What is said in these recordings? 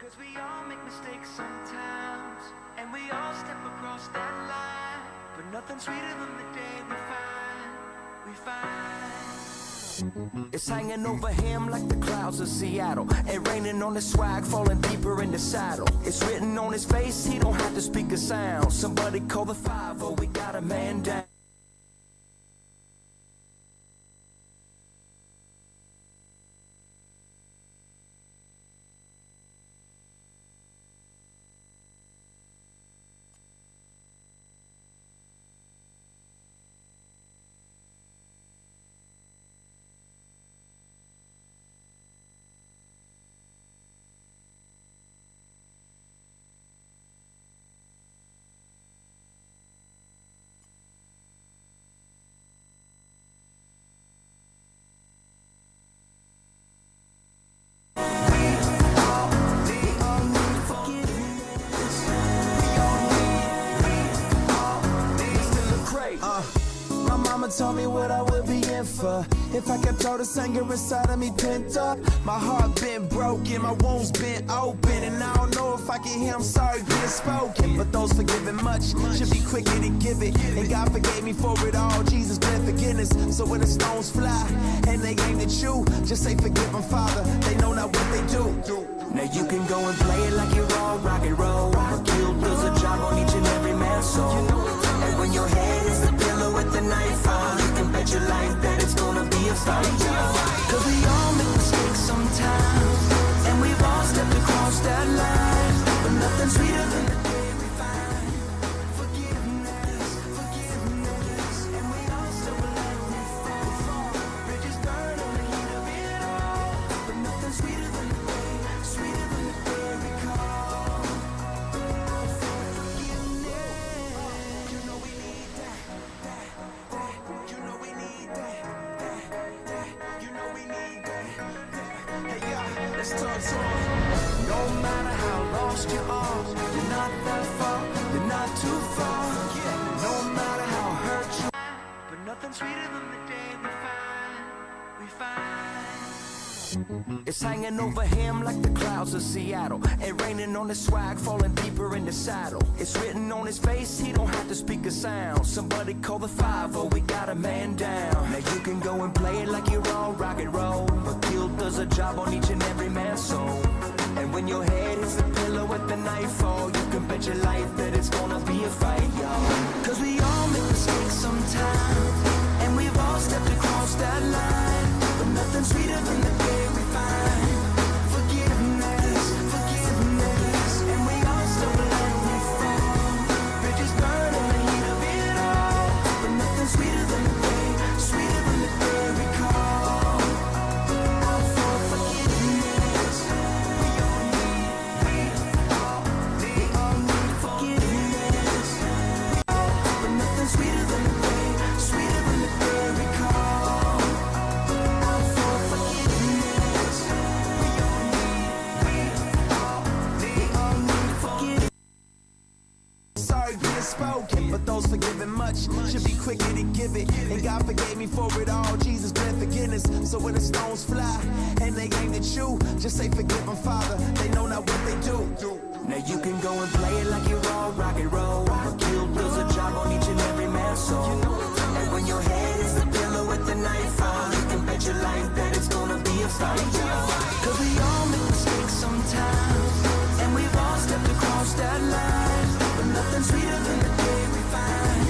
'Cause we all make mistakes sometimes, and we all step across that line. But nothing's sweeter than the day we find. It's hanging over him like the clouds of Seattle, and raining on his swag, falling deeper in the saddle. It's written on his face, he don't have to speak a sound. Somebody call the 5-0, we got a man down. Told me what I would be in for if I kept all this anger inside of me pent up. My heart been broken, my wounds been open, and I don't know if I can hear I'm sorry being spoken. But those forgiven much should be quicker to give it, and God forgave me for it all. Jesus grant forgiveness. So when the stones fly and they aim at you, just say forgive them, Father. They know not what they do. Now you can go and play it like you're all rock and roll. A guilt does a job on each and every man's soul. And when your head is the pillow with the knife on, you can bet your life that it's gonna be a fight. 'Cause we all make mistakes sometimes, and we've all stepped across that line. But nothing's sweeter than the day we find forgiveness, forgiveness. And we all stumble and we fall. Bridges burn in the heat of it all. But nothing's sweeter than the day, sweeter than the day we call forgiveness. You know we need that. You know we need that. You know we need that. Hey, yeah, let's talk to 'em. No matter how lost you are, you're not that far, you're not too far. No matter how hurt you are, but nothing's sweeter than the day we find. It's hanging over him like the clouds of Seattle, and raining on his swag, falling deeper in the saddle. It's written on his face, he don't have to speak a sound. Somebody call the 5-0, we got a man down. Now you can go and play it like you're all rock and roll, but guilt does a job on each and every man's soul. And when your head hits the pillow with the nightfall, you can bet your life that it's gonna be a fight, y'all. 'Cause we all make mistakes sometimes, and we've all stepped across that line. But nothing's sweeter than the day we find forgiveness, forgiveness. And we all stumble and we fall. Bridges burn in the heat of it all. But nothing's sweeter than the day, sweeter than the day we call for forgiveness. We all need forgiveness. But nothing's sweeter than the day, sweeter than the day we call for forgiveness. We all need forgiveness. Sorry being spoken, but those forgiven much should be quicker to give it, and God forgave me for it all. Jesus grant forgiveness. So when the stones fly and they aim at you, just say forgive them, Father. They know not what they do. Now you can go and play it like you're all rock and roll. A guilt does a job on each and every man's soul. And when your head is the pillow with the knife on, you can bet your life that it's gonna be a fight. 'Cause we all make mistakes sometimes, and we've all stepped across that line. But nothing's sweeter than the day we find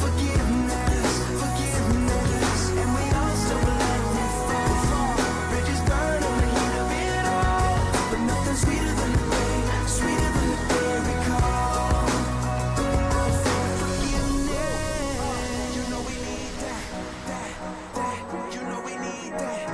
forgiveness, forgiveness. And we all stumble and we fall. Bridges burn in the heat of it all. But nothing's sweeter than the day, sweeter than the day we call forgiveness. You know we need that. You know we need that.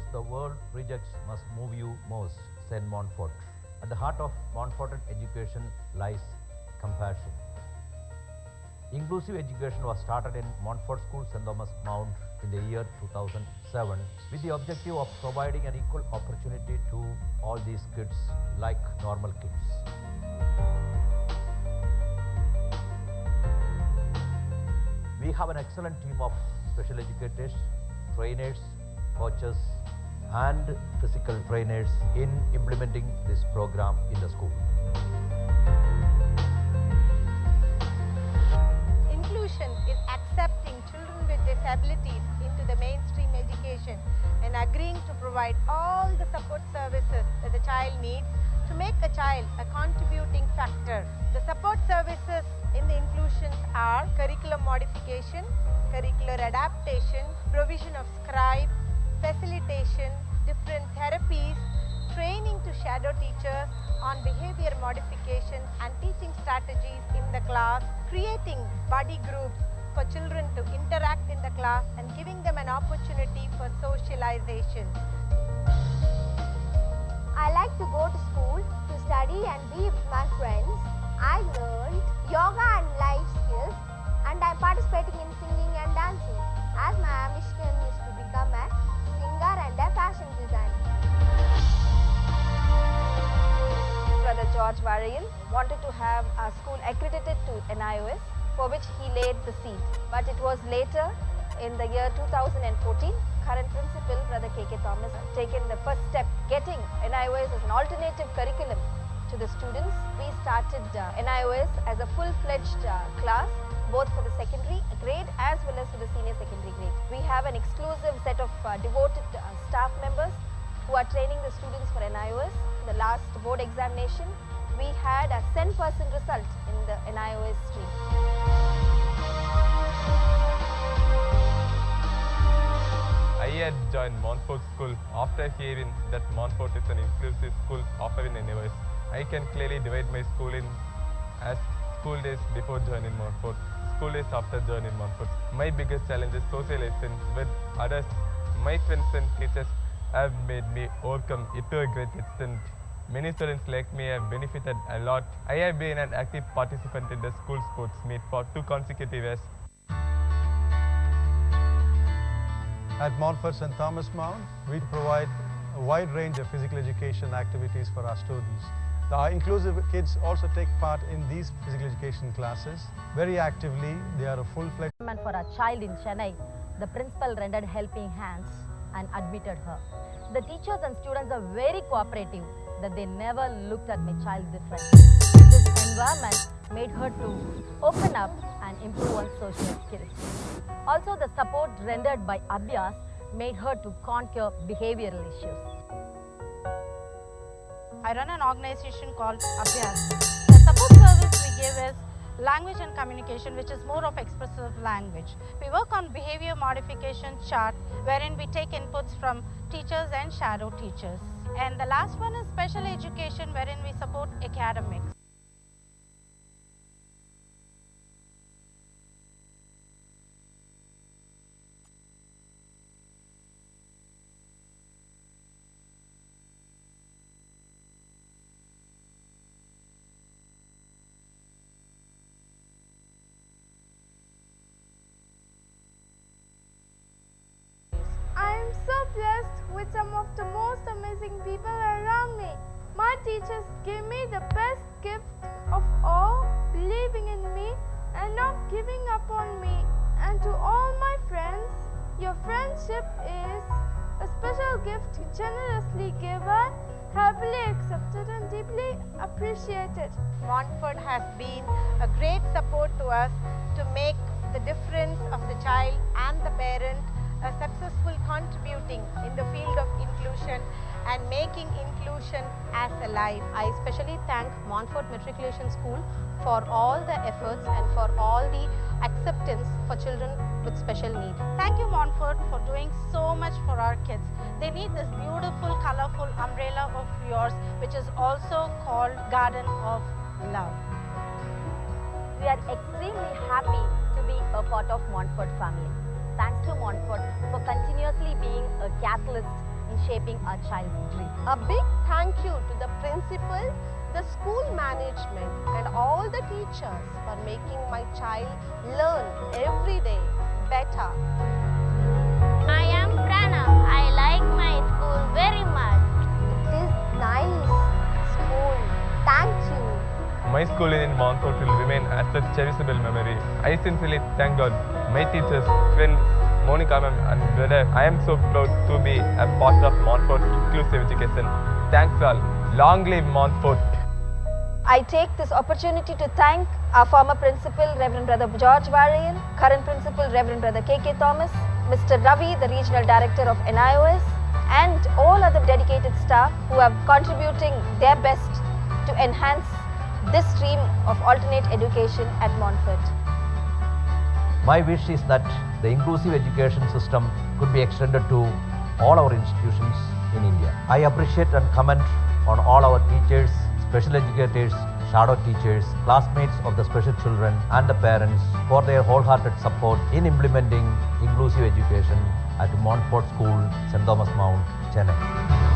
force the world rejects must move you most, said Montfort. At the heart of Montfort education lies compassion. Inclusive education was started in Montfort School, St. Thomas Mount in the year 2007 with the objective of providing an equal opportunity to all these kids like normal kids. We have an excellent team of special educators, trainers, coaches and physical trainers in implementing this program in the school. Inclusion is accepting children with disabilities into the mainstream education and agreeing to provide all the support services that the child needs to make a child a contributing factor. The support services in the inclusions are curriculum modification, curricular adaptation, provision of scribe, facilitation, different therapies, training to shadow teachers on behavior modification and teaching strategies in the class, creating buddy groups for children to interact in the class and giving them an opportunity for socialization. I like to go to school to study and be with my friends. I learned yoga and life skills, and I'm participating in singing and dancing as my ambition is to become a singer and a fashion designer. Brother George Varayan wanted to have our school accredited to NIOS, for which he laid the seed. But it was later, in the year 2014, current principal, Brother K.K. Thomas, taken the first step, getting NIOS as an alternative curriculum to the students. We started NIOS as a full-fledged class, both for the secondary grade as well as for the senior secondary grade. We have an exclusive set of devoted staff members who are training the students for NIOS. The last board examination, we had a 100% result in the NIOS stream. I had joined Montfort School after hearing that Montfort is an inclusive school offering NIOS. I can clearly divide my schooling as school days before joining Montfort, school days after joining Montfort. My biggest challenge is socializing with others. My friends and teachers have made me overcome it to a great extent. Many students like me have benefited a lot. I have been an active participant in the school sports meet for 2 consecutive years. At Montfort St. Thomas Mount, we provide a wide range of physical education activities for our students. Our inclusive kids also take part in these physical education classes very actively. They are a full-fledged. For a child in Chennai, the principal rendered helping hands and admitted her. The teachers and students are very cooperative, that they never looked at my child different. This environment made her to open up and improve on social skills. Also, the support rendered by Abhyas made her to conquer behavioral issues. I run an organization called Abhyas. The support service we give is language and communication, which is more of expressive language. We work on behavior modification chart, wherein we take inputs from teachers and shadow teachers. And the last one is special education, wherein we support academics. I am so blessed with some of the most amazing people around me. My teachers give me the best gift of all, believing in me and not giving up on me. And to all my friends, your friendship is a special gift generously given, happily accepted and deeply appreciated. Montfort has been a great support to us to make the difference of the child and the parent a successful contributing in the field of inclusion and making inclusion as a life. I especially thank Montfort Matriculation School for all the efforts and for all the acceptance for children with special needs. Thank you, Montfort, for doing so much for our kids. They need this beautiful, colorful umbrella of yours, which is also called Garden of Love. We are extremely happy to be a part of Montfort family. Thanks to Montfort for continuously being a catalyst in shaping our child's dream. A big thank you to the principal, the school management and all the teachers for making my child learn every day better. I am Prana. I like my school very much. It is nice school. Thank you. My school in Montfort will remain as a cherishable memory. I sincerely thank God, my teachers, friends, Monica ma'am and brother. I am so proud to be a part of Montfort Inclusive Education. Thanks all. Long live Montfort. I take this opportunity to thank our former principal, Reverend Brother George Varian, current principal, Reverend Brother K.K. Thomas, Mr. Ravi, the regional director of NIOS, and all other dedicated staff who are contributing their best to enhance this stream of alternate education at Montfort. My wish is that the inclusive education system could be extended to all our institutions in India. I appreciate and comment on all our teachers, special educators, shadow teachers, classmates of the special children and the parents for their wholehearted support in implementing inclusive education at Montfort School, St. Thomas Mount, Chennai.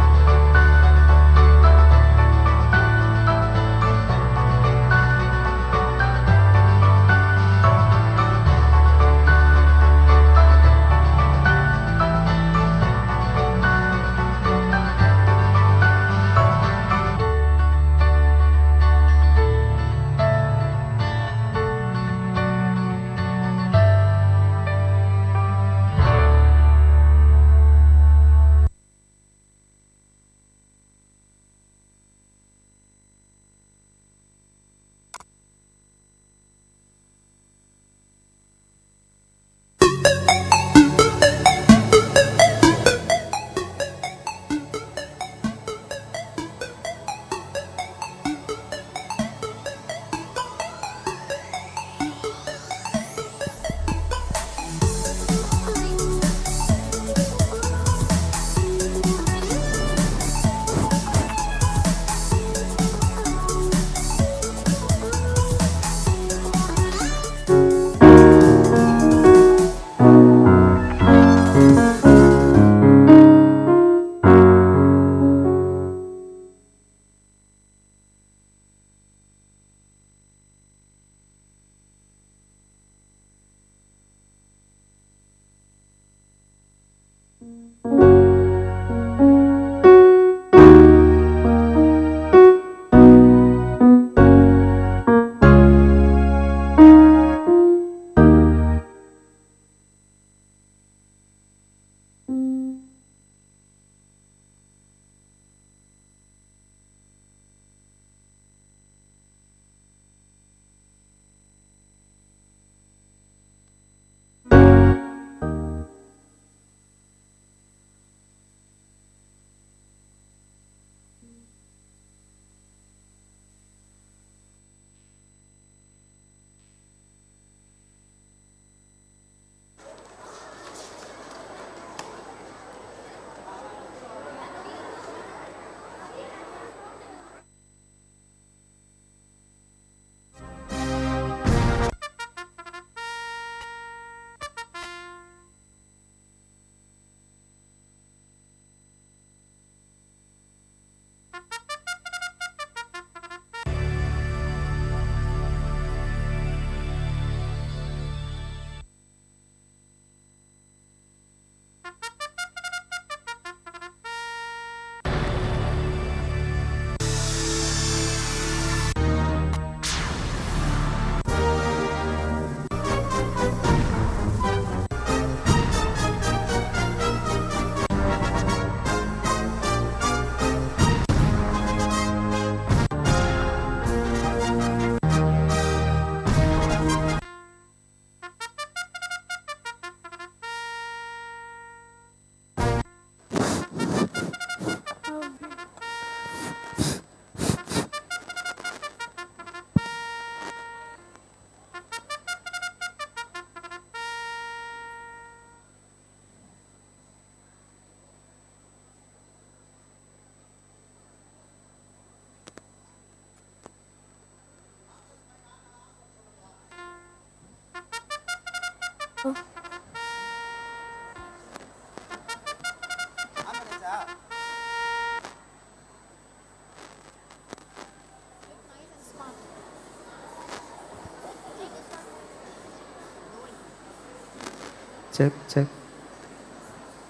Check, check.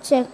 Check.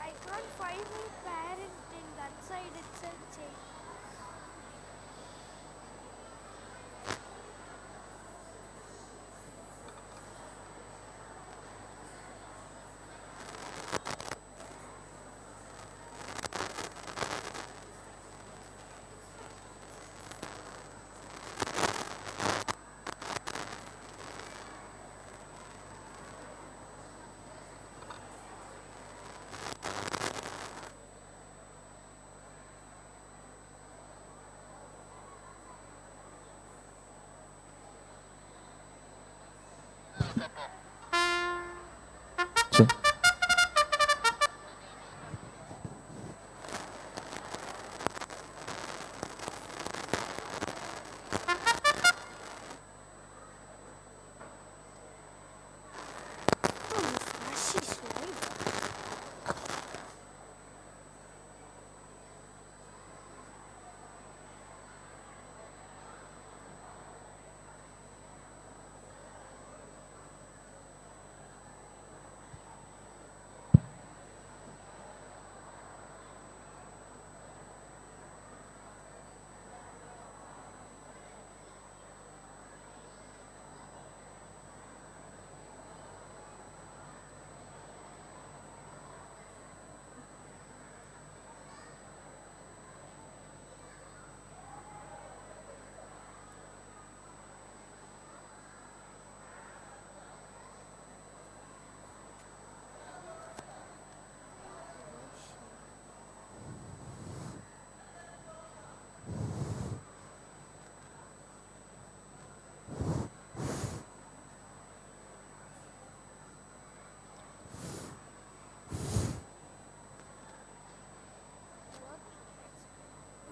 I can't find my parent in that side itself, check. Check.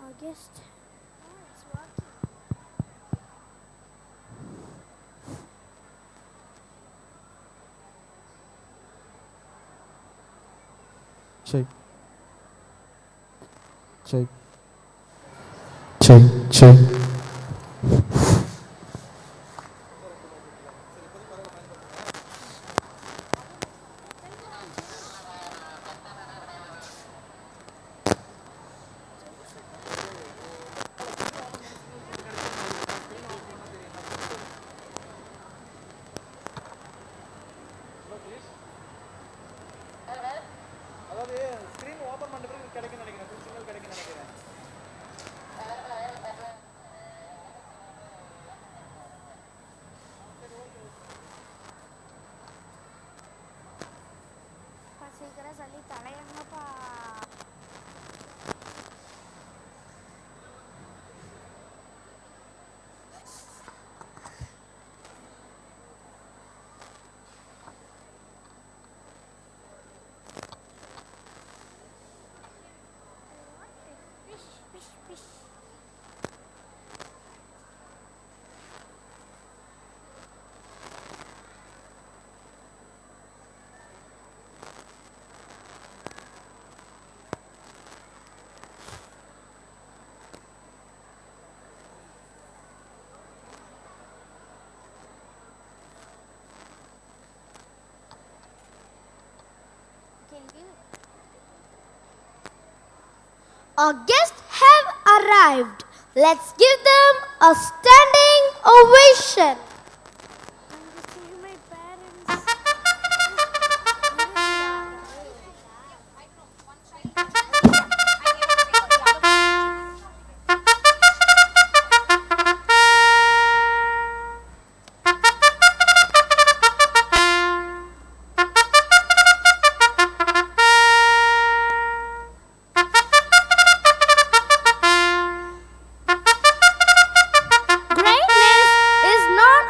August. Oh, it's working. Check. Check. Check, check. சீக்கிரம் சொல்லி தலையங்கப்பா. Our guests have arrived. Let's give them a standing ovation. My parents. Greatness is not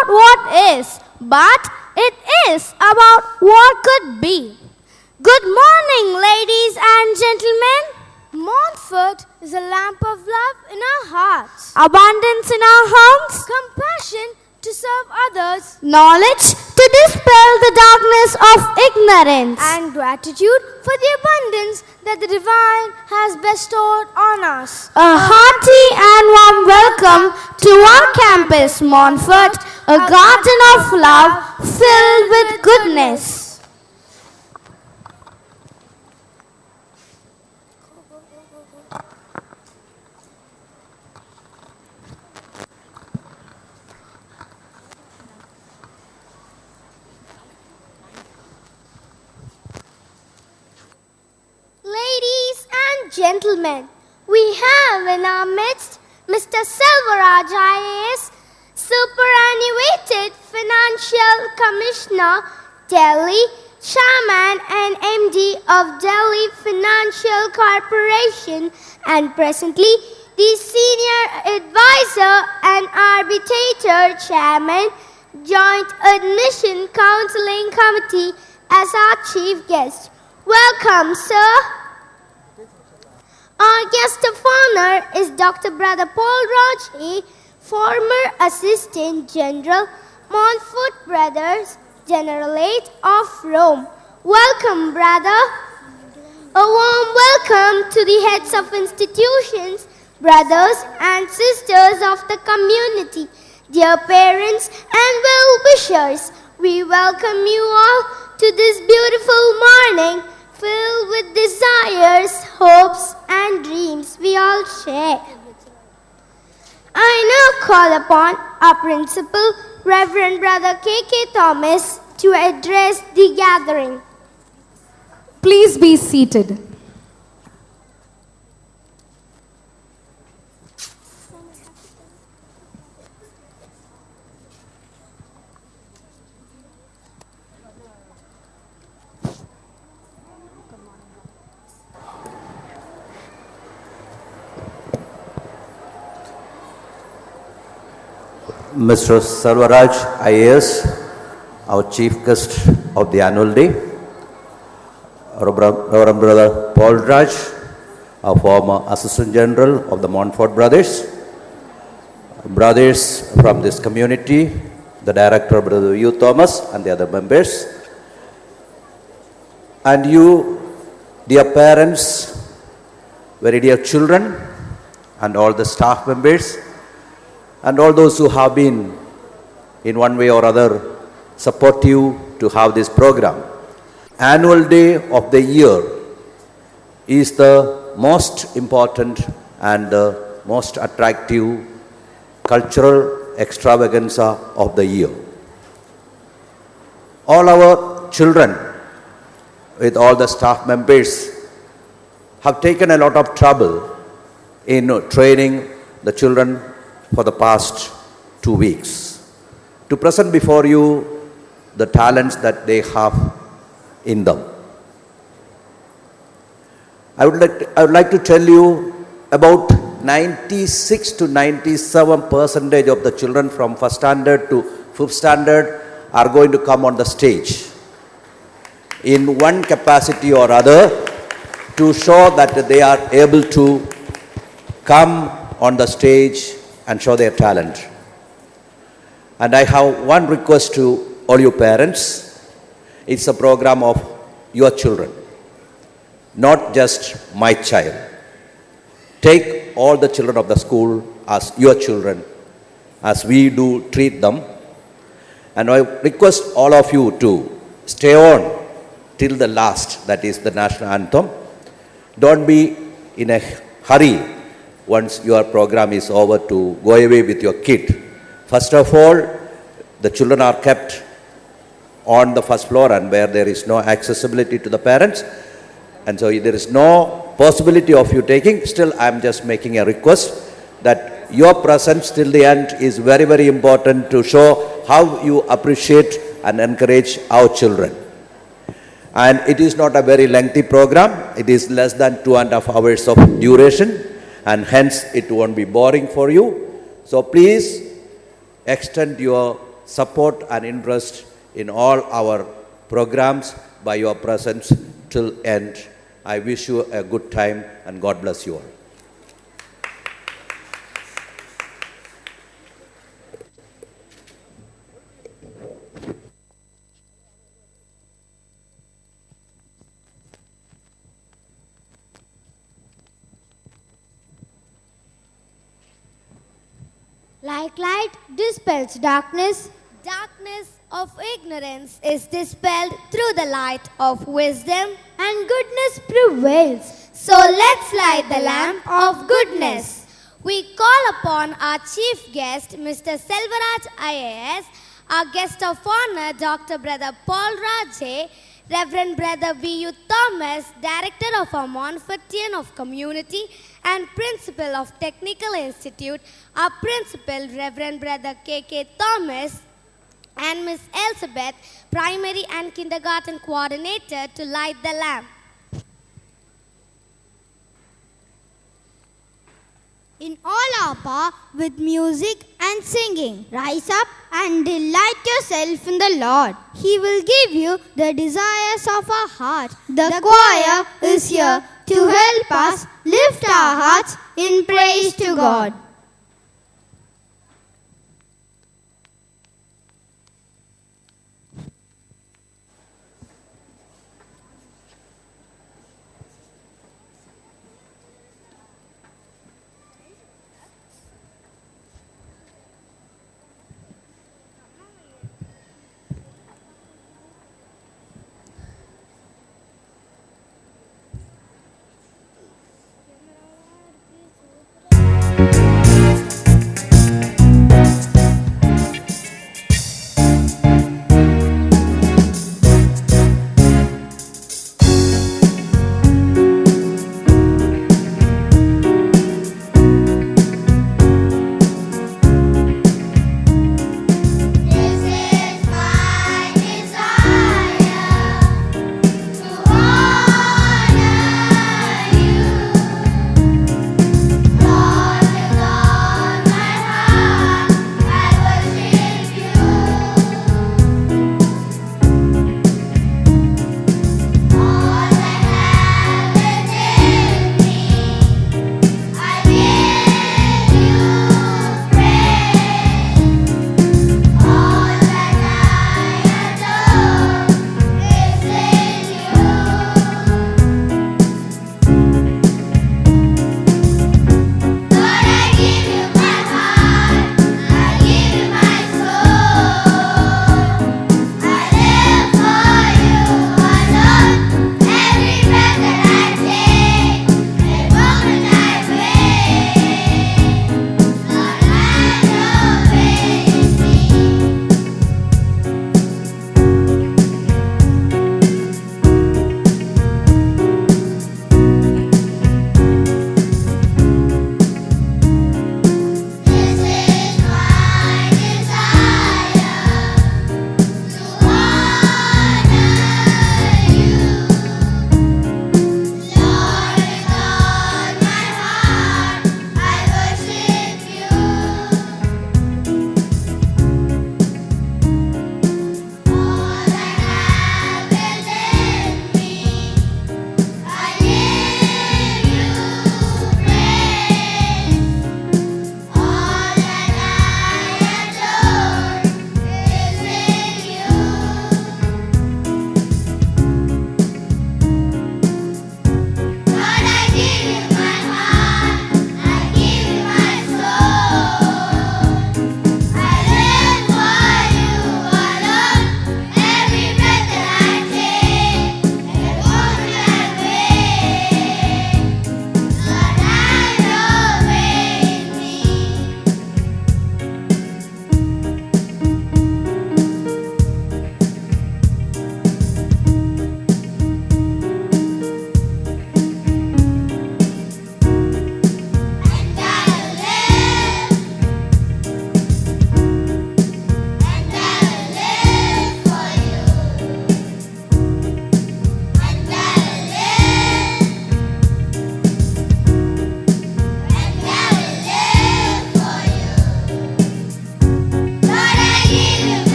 about what is, but it is about what could be. Good morning, ladies and gentlemen. Montfort is a lamp of love in our hearts, abundance in our homes, compassion to serve others, knowledge to dispel the darkness of ignorance, and gratitude for the abundance that the Divine has bestowed on us. A hearty and warm welcome to our campus, Montfort, a garden of love filled with goodness. Ladies and gentlemen, we have in our midst Mr. Selvaraj IAS, Superannuated Financial Commissioner, Delhi, Chairman and MD of Delhi Financial Corporation, and presently the Senior Advisor and Arbitrator Chairman, Joint Admission Counseling Committee, as our chief guest. Welcome, sir. Our guest of honor is Dr. Brother Paul Raj, former Assistant General, Montfort Brothers, Generalate of Rome. Welcome, brother. A warm welcome to the heads of institutions, brothers and sisters of the community, dear parents and well-wishers. We welcome you all to this beautiful morning, filled with desires, hopes, and dreams we all share. I now call upon our principal, Reverend Brother K.K. Thomas, to address the gathering. Please be seated. Mr. Selvaraj IAS, our chief guest of the annual day, Reverend Brother Paul Raj, our former Assistant General of the Montfort Brothers, brothers from this community, the Director, Brother U. Thomas, and the other members, and you, dear parents, very dear children, and all the staff members, and all those who have been in one way or other supportive to have this program. Annual day of the year is the most important and the most attractive cultural extravaganza of the year. All our children, with all the staff members, have taken a lot of trouble in training the children for the past 2 weeks to present before you the talents that they have in them. I would like to tell you about 96 to 97% of the children from 1st standard to 5th standard are going to come on the stage in one capacity or other to show that they are able to come on the stage and show their talent. And I have one request to all you parents. It's a program of your children, not just my child. Take all the children of the school as your children, as we do treat them. And I request all of you to stay on till the last, that is the national anthem. Don't be in a hurry once your program is over to go away with your kid. First of all, the children are kept on the first floor and where there is no accessibility to the parents. And so there is no possibility of you taking. Still, I am just making a request that your presence till the end is very, very important to show how you appreciate and encourage our children. And it is not a very lengthy program. It is less than 2.5 hours of duration, and hence it won't be boring for you. So please extend your support and interest in all our programs by your presence till end. I wish you a good time and God bless you all. Like light dispels darkness, darkness of ignorance is dispelled through the light of wisdom, and goodness prevails. So let's light the lamp of goodness. We call upon our chief guest, Mr. Selvaraj IAS, our guest of honor, Dr. Brother Paul Raj, Reverend Brother V.U. Thomas, Director of our Montfortian of Community and Principal of Technical Institute, our Principal, Reverend Brother K.K. Thomas, and Miss Elizabeth, Primary and Kindergarten Coordinator, to light the lamp. In all our power, with music and singing, rise up and delight yourself in the Lord. He will give you the desires of our heart. The choir is here to help us lift our hearts in praise to God.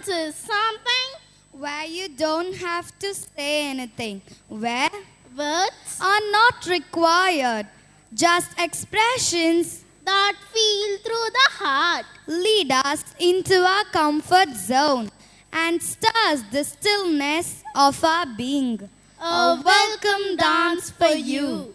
is something where you don't have to say anything, where words are not required, just expressions that feel through the heart, lead us into our comfort zone and stirs the stillness of our being. A welcome dance for you.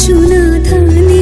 യേശുനാഥ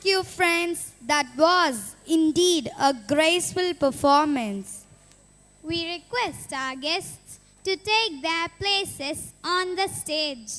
Thank you, friends. That was indeed a graceful performance. We request our guests to take their places on the stage.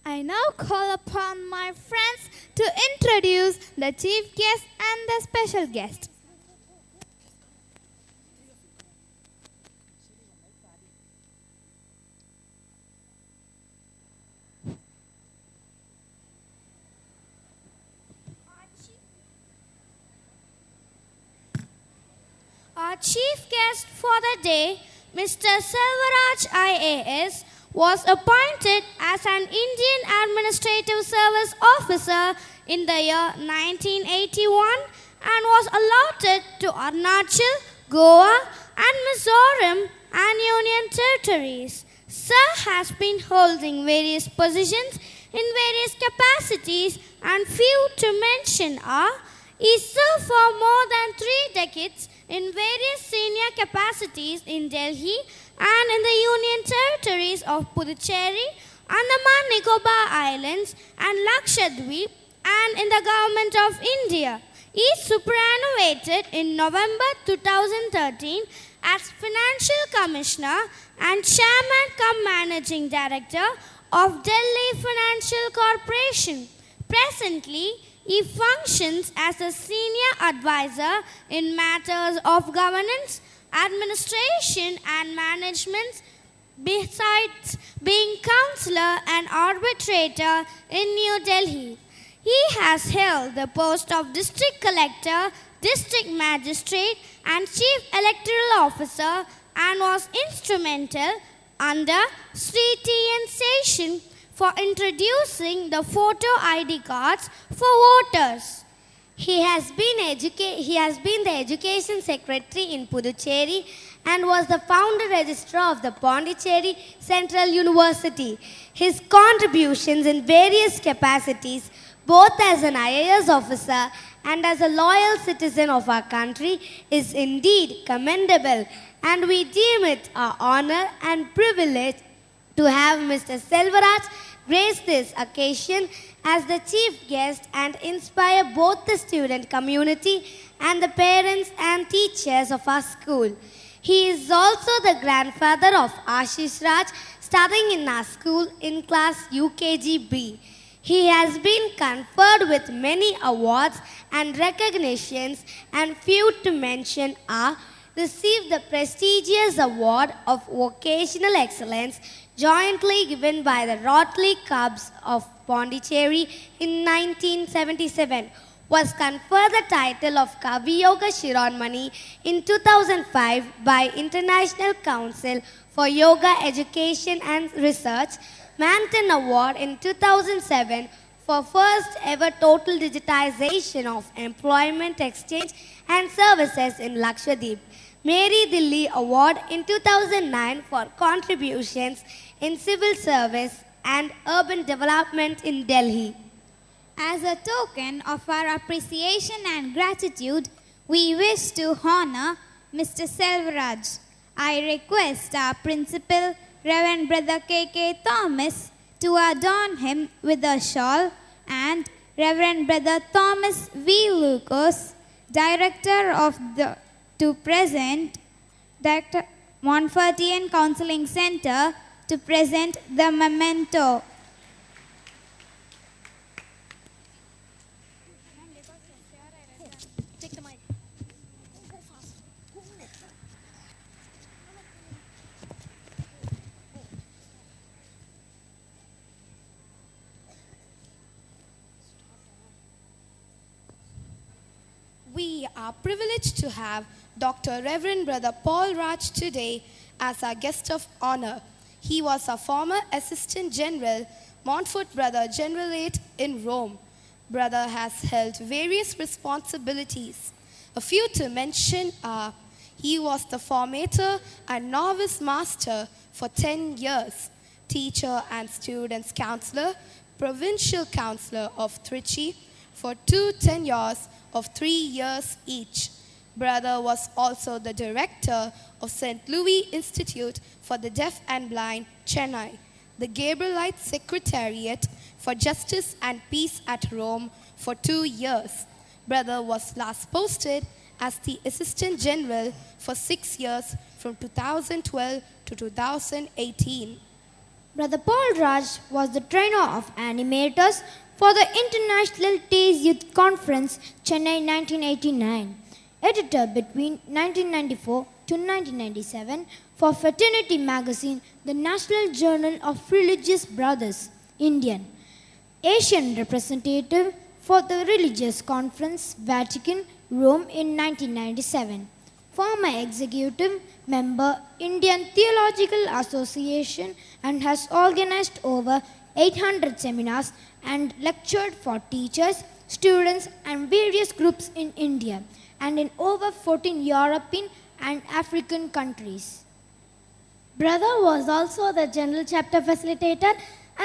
I now call upon my friends to introduce the chief guest and the special guest. Our chief guest for the day, Mr. Selvaraj IAS, was appointed as an Indian Administrative Service Officer in the year 1981 and was allotted to Arunachal, Goa and Mizoram and Union Territories. Sir has been holding various positions in various capacities, and few to mention are: he served for more than 3 decades in various senior capacities in Delhi and in the Union Territories of Puducherry, Andaman Nicobar Islands and Lakshadweep, and in the Government of India. He superannuated in November 2013 as Financial Commissioner and Chairman cum Managing Director of Delhi Financial Corporation. Presently, he functions as a senior advisor in matters of governance, administration and management, besides being counselor and arbitrator in New Delhi. He has held the post of District Collector, District Magistrate and Chief Electoral Officer and was instrumental under Sri T.N. Session for introducing the photo ID cards for voters. He has been the Education Secretary in Puducherry and was the founder registrar of the Pondicherry Central University. His contributions in various capacities, both as an IAS officer and as a loyal citizen of our country, is indeed commendable, and we deem it our honor and privilege to have Mr. Selvaraj grace this occasion as the chief guest and inspire both the student community and the parents and teachers of our school. He is also the grandfather of Ashish Raj, studying in our school in class UKG-B. He has been conferred with many awards and recognitions, and few to mention are: received the prestigious award of Vocational Excellence jointly given by the Rotary Clubs of Pondicherry in 1977, was conferred the title of Kavi Yoga Shironmani in 2005 by International Council for Yoga Education and Research, Manton Award in 2007 for first ever total digitization of employment exchange and services in Lakshadweep, Mary Dilli Award in 2009 for contributions in civil service and urban development in Delhi. As a token of our appreciation and gratitude, we wish to honor Mr. Selvaraj. I request our principal, Reverend Brother K.K. Thomas, to adorn him with a shawl, and Reverend Brother Thomas V. Lucas, Director of the Director Montfortian Counseling Center, to present the memento. We are privileged to have Dr. Reverend Brother Paul Raj today as our guest of honor. He was a former Assistant General, Montfort Brother Generalate in Rome. Brother has held various responsibilities. A few to mention are: he was the formator and novice master for 10 years, teacher and students counselor, provincial counselor of Trichy for 2 tenures of 3 years each. Brother was also the director of St. Louis Institute for the Deaf and Blind, Chennai, the Gabrielite Secretariat for Justice and Peace at Rome for 2 years. Brother was last posted as the Assistant General for 6 years from 2012 to 2018. Brother Paul Raj was the trainer of animators for the International Taste Youth Conference, Chennai 1989, editor between 1994 to 1997 for Fraternity magazine, the National Journal of Religious Brothers, Indian, Asian representative for the Religious Conference, Vatican, Rome in 1997. Former executive member, Indian Theological Association, and has organized over 800 seminars and lectured for teachers, students, and various groups in India and in over 14 European and African countries. Brother was also the General Chapter Facilitator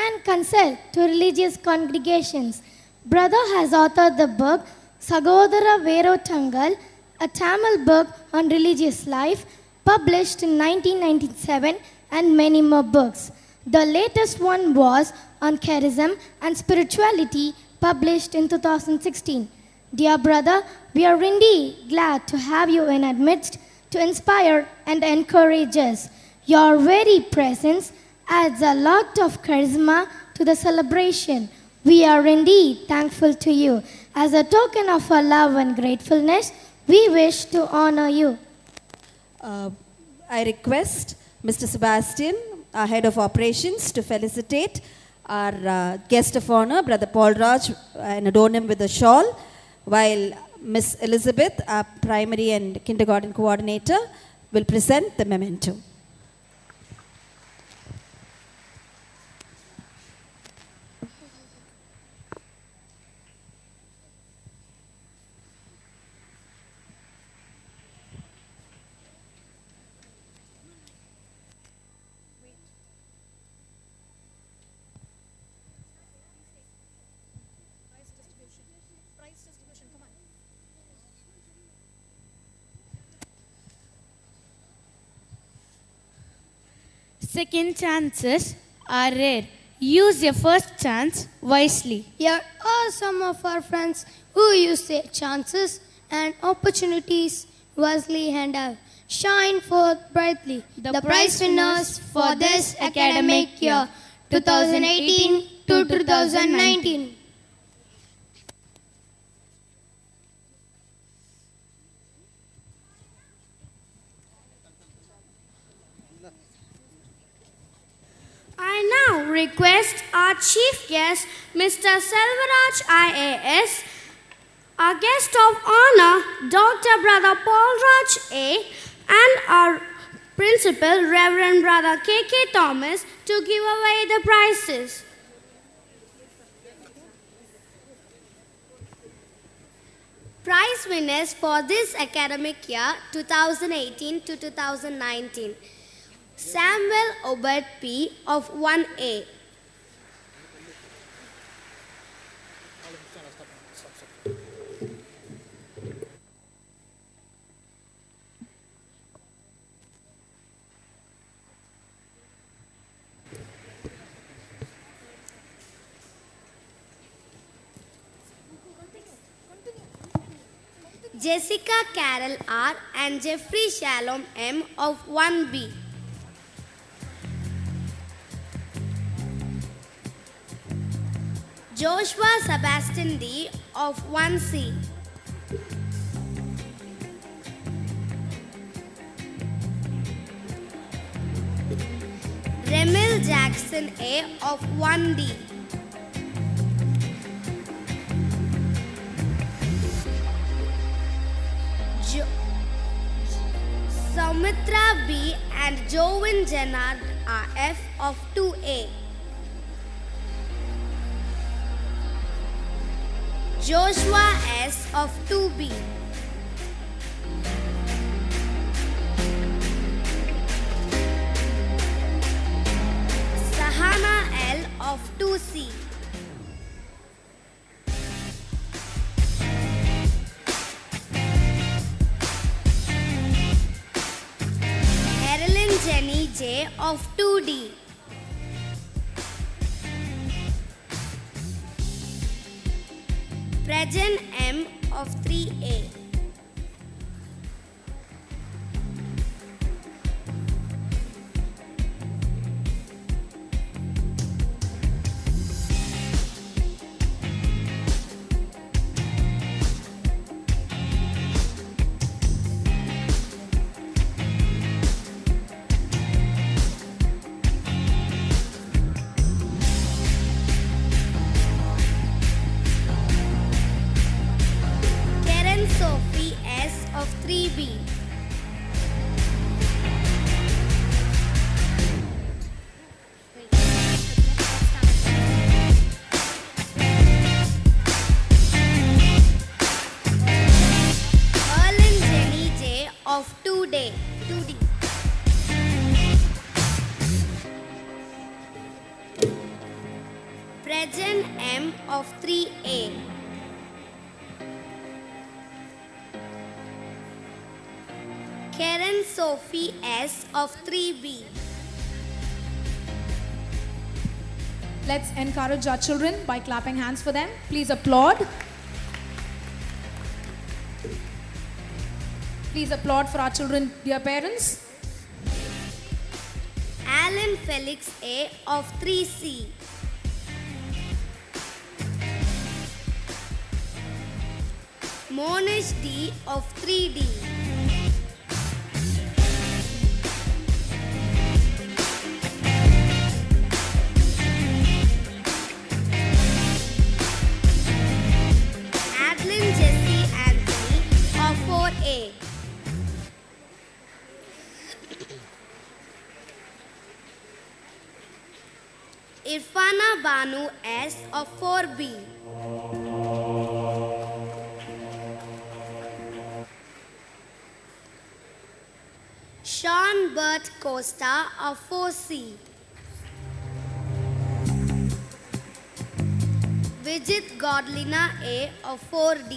and Consult to religious congregations. Brother has authored the book Sagodara Vero Tangal, a Tamil book on religious life, published in 1997, and many more books. The latest one was on charism and spirituality, published in 2016. Dear brother, we are indeed glad to have you in our midst to inspire and encourage us. Your very presence adds a lot of charisma to the celebration. We are indeed thankful to you. As a token of our love and gratefulness, we wish to honor you. I request Mr. Sebastian, our Head of Operations, to felicitate our guest of honor, Brother Paul Raj, and adorn him with a shawl, while Miss Elizabeth, our Primary and Kindergarten Coordinator, will present the memento. Second chances are rare. Use your first chance wisely. Here are some of our friends who use their chances and opportunities wisely and have shine forth brightly. The prize winners for this academic year, 2018 to 2019. I now request our chief guest, Mr. Selvaraj IAS, our guest of honor, Dr. Brother Paul Raj A, and our principal, Reverend Brother K.K. Thomas, to give away the prizes. Prize winners for this academic year, 2018 to 2019. Samuel Obed P. of 1A. Jessica Carol R. and Jeffrey Shalom M. of 1B. Joshua Sebastian D. of 1C. Remil Jackson A. of 1D. Soumitra B and Jovin Janard are F of 2A. Joshua S of 2B. Sahana L of 2C. Erilyn Jenny J of 2D. Prejan M of 3A. Sophie S of 3B. Erlyn Jenny J of 2D. Prejan M of 3A. Karen Sophie S of 3B. Let's encourage our children by clapping hands for them. Please applaud. Please applaud for our children, dear parents. Alan Felix A of 3C. Monish D of 3D. Adeline Jessie Anthony of 4A. Irfana Banu S of 4B. Sean Bert Costa of 4C. Vijit Godlina A of 4D.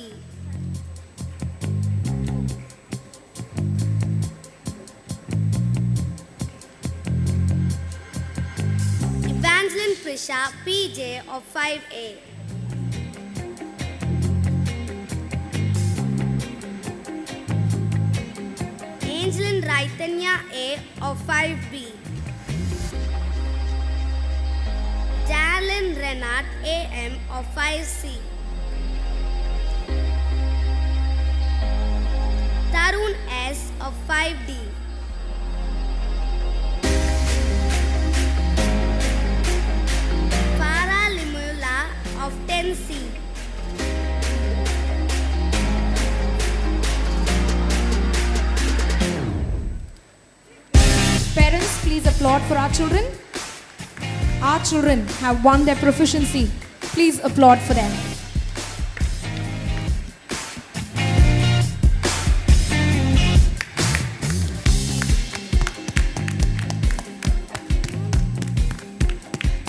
Evangeline Prisha PJ of 5A. Angelin Raitanya A of 5B. Darlin Renard AM of 5C. Tarun S of 5D. Farah Limula of 10C. Parents, please applaud for our children. Our children have won their proficiency. Please applaud for them.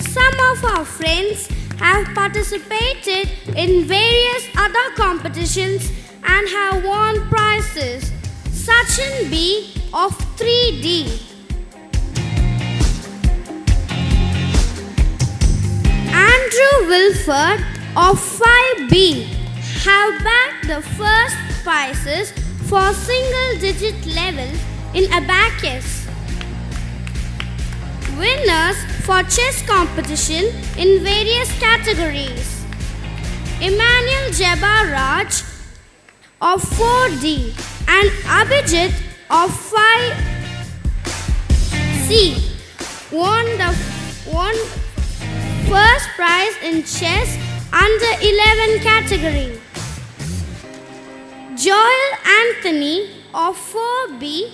Some of our friends have participated in various other competitions and have won prizes. Sachin B of 3D. Andrew Wilford of 5B have bagged the first prizes for single-digit level in abacus. Winners for chess competition in various categories. Emmanuel Jabaraj of 4D and Abhijit of 5C won first prize in chess under 11 category. Joel Anthony of 4B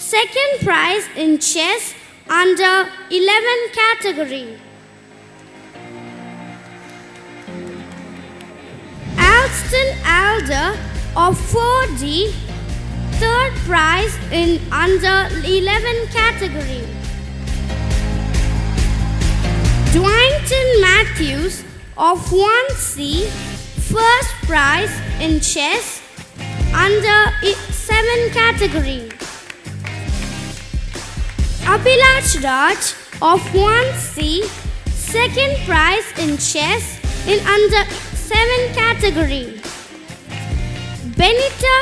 second prize in chess under 11 category. Alston Alder of 4D, third prize in under 11 category. Dwington Matthews of 1C, first prize in chess under 7 category. Abhilash Raj of 1C, second prize in chess in under 7 category. Benita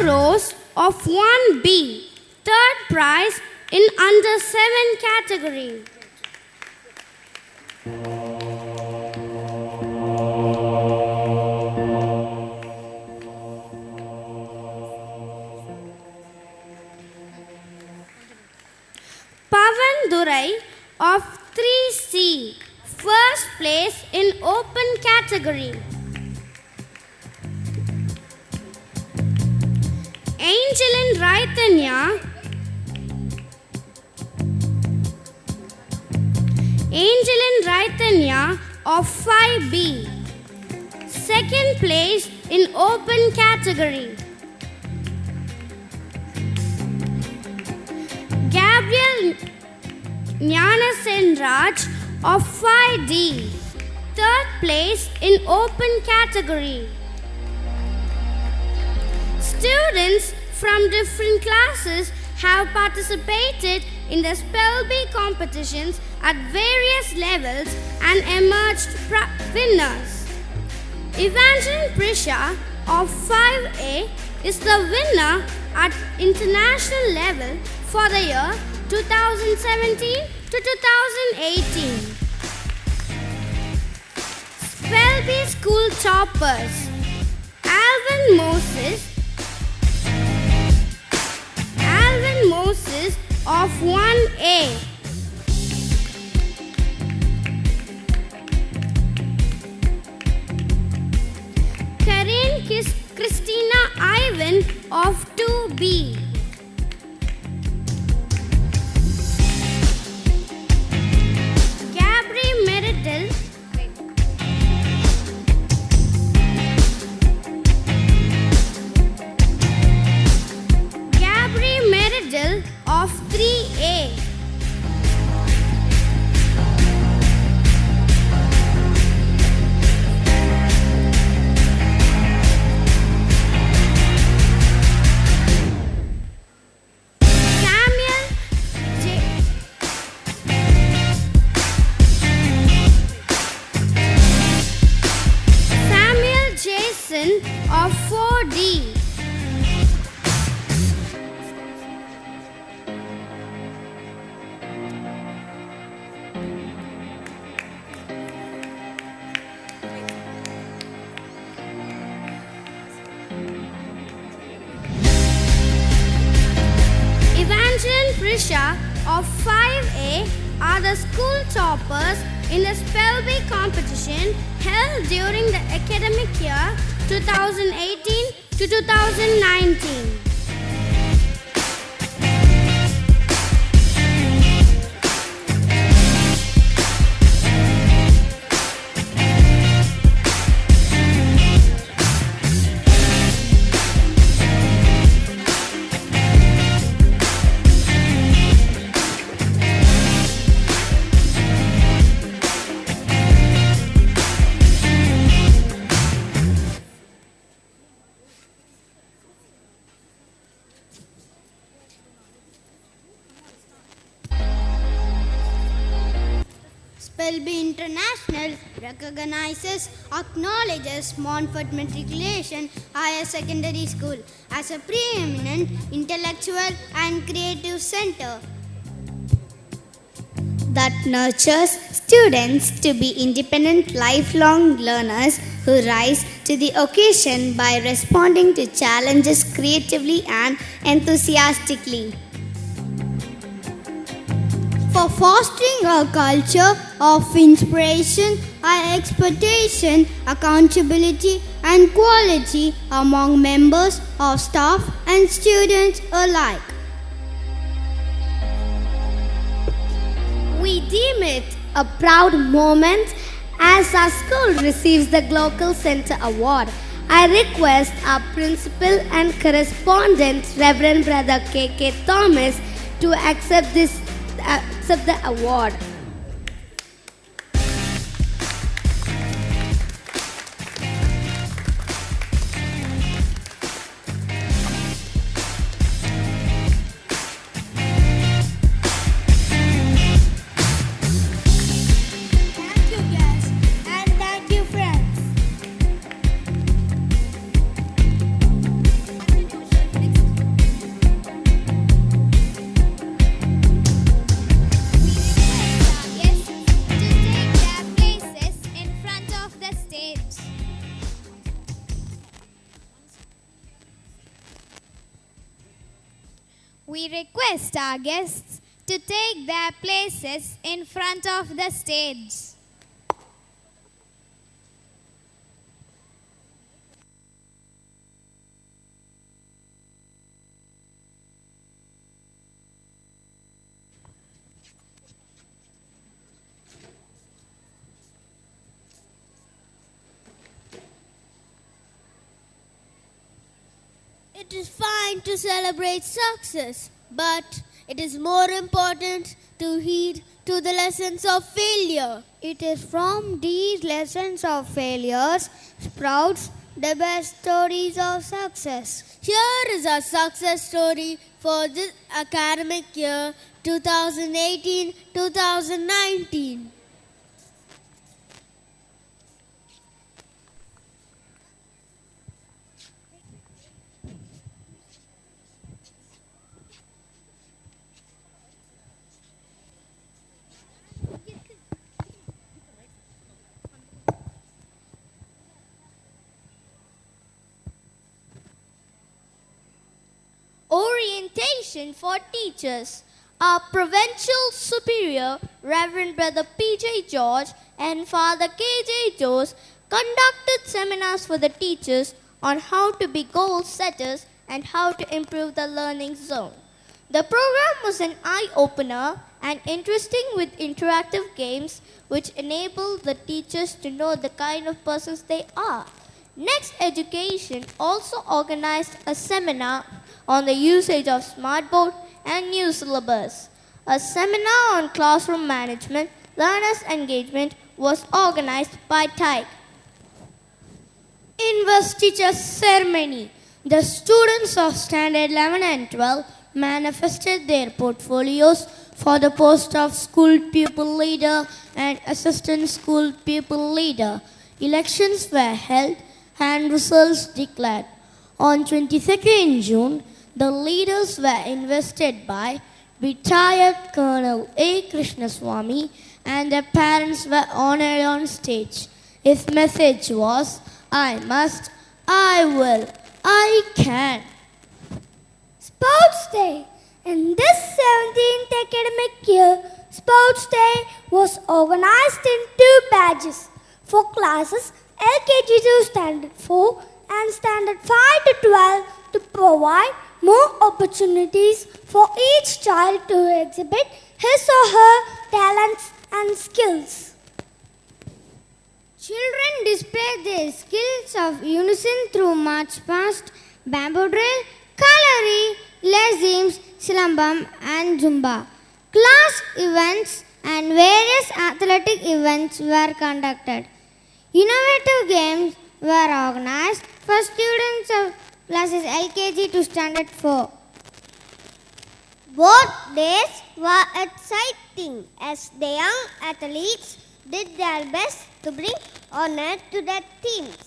Rose of 1B, third prize in under 7 category. Pavan Durai of 3C, first place in open category. Angelin Raitanya of 5B, second place in open category. Gabriel Jnanasen Raj of 5D, third place in open category. Students from different classes have participated in the Spell Bee competitions at various levels and emerged winners. Evangeline Prisha of 5A is the winner at international level for the year 2017 to 2018. Spell Bee school toppers: Alvin Moses of 1A. Karen Christina Ivan of 2B. Gabri Meridel of 3A. Samuel Jason of 4D. Evangeline Prisha of 5A are the school toppers in the Spell Bee competition held during the academic year 2018 to 2019. Spell Bee International recognizes, acknowledges Montfort Matriculation Higher Secondary School as a preeminent intellectual and creative center that nurtures students to be independent, lifelong learners who rise to the occasion by responding to challenges creatively and enthusiastically. For fostering a culture of inspiration, high expectation, accountability, and quality among members of staff and students alike. We deem it a proud moment as our school receives the Global Center Award. I request our principal and correspondent, Reverend Brother K.K. Thomas, to accept the award. Thank you, guests, and thank you, friends. We request our guests to take their places in front of the stage. It is fine to celebrate success, but it is more important to heed to the lessons of failure. It is from these lessons of failures sprouts the best stories of success. Here is our success story for this academic year 2018-2019. Orientation for teachers. Our Provincial Superior, Reverend Brother P.J. George and Father K.J. Jose conducted seminars for the teachers on how to be goal setters and how to improve the learning zone. The program was an eye-opener and interesting with interactive games which enabled the teachers to know the kind of persons they are. Next Education also organized a seminar on the usage of smartboard and new syllabus. A seminar on classroom management, learners' engagement was organized by TIGE. Investiture ceremony. The students of Standard 11 and 12 manifested their portfolios for the post of school pupil leader and assistant school pupil leader. Elections were held and results declared. On 22nd June, the leaders were invested by retired Colonel A. Krishnaswamy and their parents were honored on stage. His message was, I must, I will, I can. Sports Day. In this 17th academic year, Sports Day was organized in 2 batches for classes LKG to Standard 4 and Standard 5 to 12 to provide more opportunities for each child to exhibit his or her talents and skills. Children displayed their skills of unison through march past, bamboo drill, coloring, lezims, silambam and zumba. Class events and various athletic events were conducted. Innovative games were organized for students of classes LKG to Standard 4. Both days were exciting as the young athletes did their best to bring honor to their teams.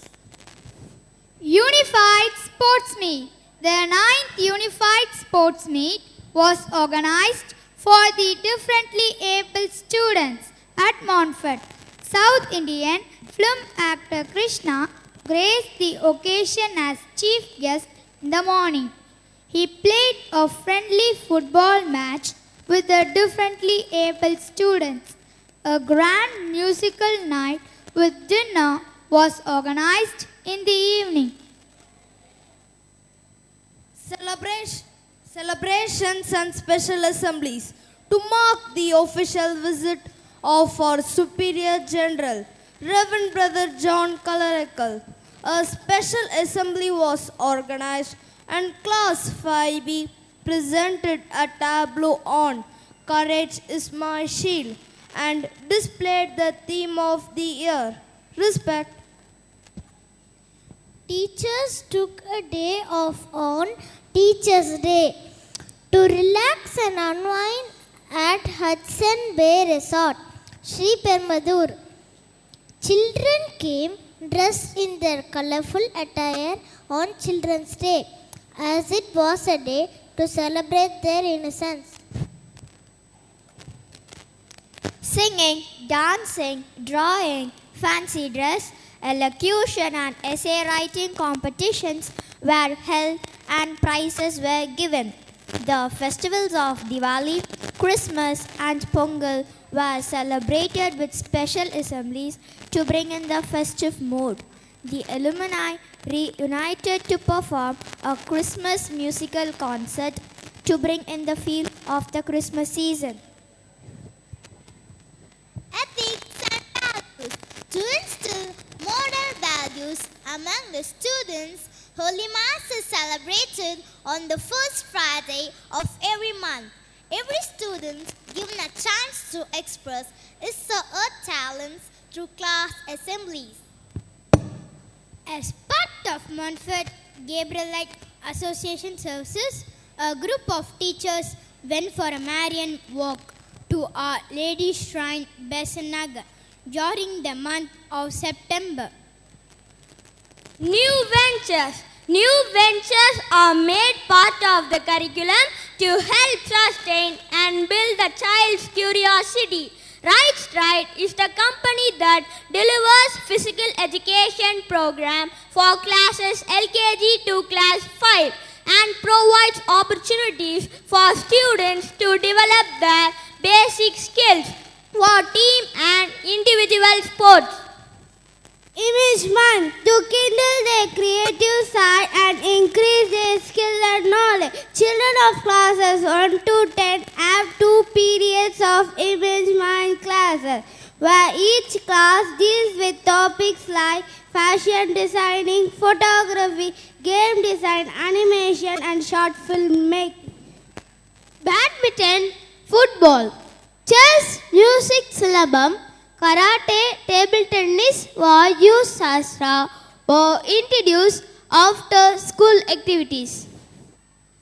Unified Sports Meet. The 9th Unified Sports Meet was organized for the differently able students at Montfort. South Indian film actor Krishna graced the occasion as chief guest in the morning. He played a friendly football match with the differently able students. A grand musical night with dinner was organized in the evening. Celebrations and special assemblies to mark the official visit of our Superior General, Reverend Brother John Kalarekal. A special assembly was organized and Class 5B presented a tableau on Courage is my shield and displayed the theme of the year, respect. Teachers took a day off on Teachers' Day to relax and unwind at Hudson Bay Resort, Sri Permadur. Children came dressed in their colorful attire on Children's Day, as it was a day to celebrate their innocence. Singing, dancing, drawing, fancy dress, elocution and essay writing competitions were held and prizes were given. The festivals of Diwali, Christmas and Pongal were celebrated with special assemblies to bring in the festive mood. The alumni reunited to perform a Christmas musical concert to bring in the feel of the Christmas season. Ethics and values. To instill moral values among the students, Holy Mass is celebrated on the first Friday of every month. Every student given a chance to express his or her talents through class assemblies. As part of Montfort Gabrielite Association services, a group of teachers went for a Marian walk to Our Lady Shrine, Besanagar, during the month of September. New ventures are made part of the curriculum to help sustain and build the child's curiosity. Right Stride is the company that delivers physical education program for classes LKG to class 5 and provides opportunities for students to develop their basic skills for team and individual sports. Image Month to kindle their creative side and increase their skill and knowledge. Children of classes 1 to 10 have 2 periods of Image Month classes, where each class deals with topics like fashion designing, photography, game design, animation, and short film making. Badminton, football, chess, music syllabum, karate, table tennis, Vayu Sastra were introduced after school activities.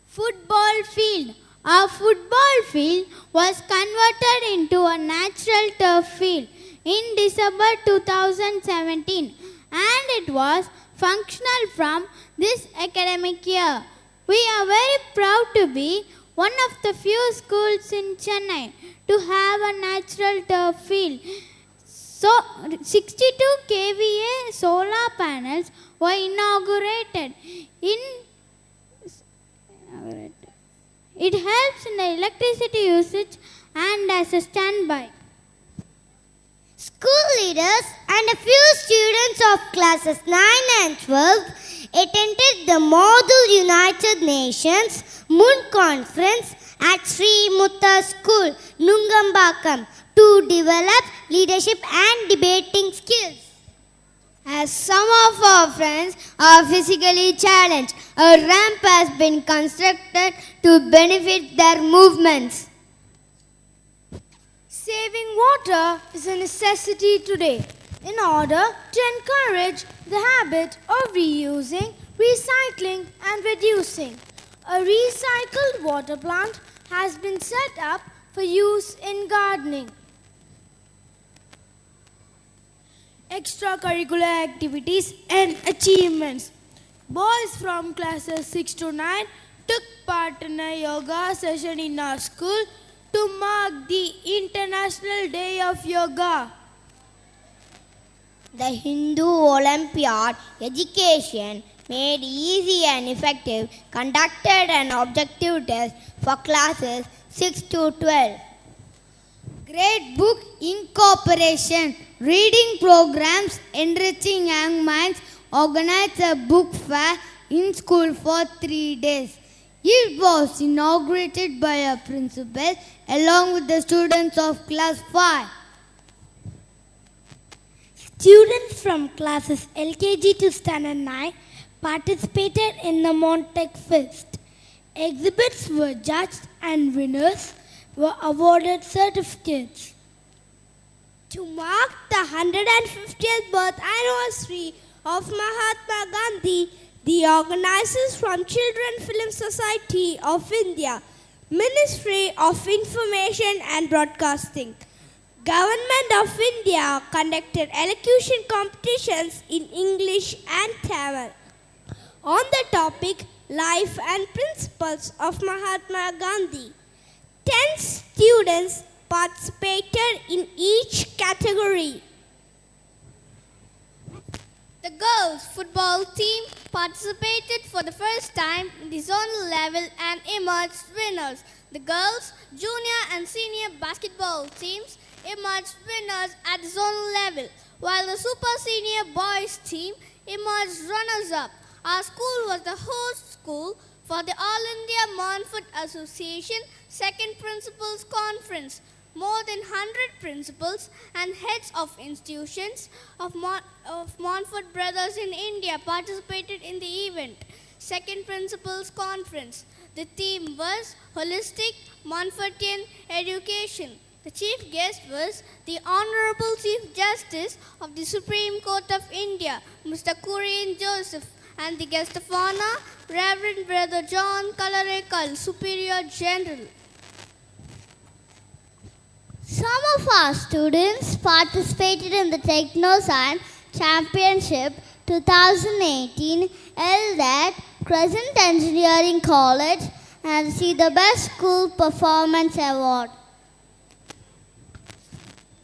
Football field. Our football field was converted into a natural turf field in December 2017 and it was functional from this academic year. We are very proud to be one of the few schools in Chennai to have a natural turf field. So, 62 kVA solar panels were inaugurated. It helps in the electricity usage and as a standby. School leaders and a few students of classes 9 and 12 attended the Model United Nations Moon Conference at Sri Mutta School, Nungambakam, to develop leadership and debating skills. As some of our friends are physically challenged, a ramp has been constructed to benefit their movements. Saving water is a necessity today. In order to encourage the habit of reusing, recycling and reducing, a recycled water plant has been set up for use in gardening. Extracurricular activities and achievements. Boys from classes 6 to 9 took part in a yoga session in our school to mark the International Day of Yoga. The Hindu Olympiad education made easy and effective conducted an objective test for classes 6 to 12. Great Book Incorporation, reading programs, enriching young minds, organized a book fair in school for 3 days. It was inaugurated by a principal along with the students of class 5. Students from classes LKG to Standard 9 participated in the Montec Fest. Exhibits were judged and winners were awarded certificates. To mark the 150th birth anniversary of Mahatma Gandhi, the organizers from Children Film Society of India, Ministry of Information and Broadcasting, Government of India conducted elocution competitions in English and Tamil on the topic Life and Principles of Mahatma Gandhi. 10 students participated in each category. The girls' football team participated for the first time in the zonal level and emerged winners. The girls' junior and senior basketball teams emerged winners at the zonal level, while the super senior boys team emerged runners-up. Our school was the host school for the All India Montfort Association Second Principals Conference. More than 100 principals and heads of institutions of Montfort Brothers in India participated in the event. Second Principals Conference. The theme was Holistic Montfortian Education. The chief guest was the Honorable Chief Justice of the Supreme Court of India, Mr. Kurian Joseph, and the guest of honor, Reverend Brother John Kalarekal, Superior General. Some of our students participated in the Techno-Science Championship 2018 held at Crescent Engineering College and received the Best School Performance Award.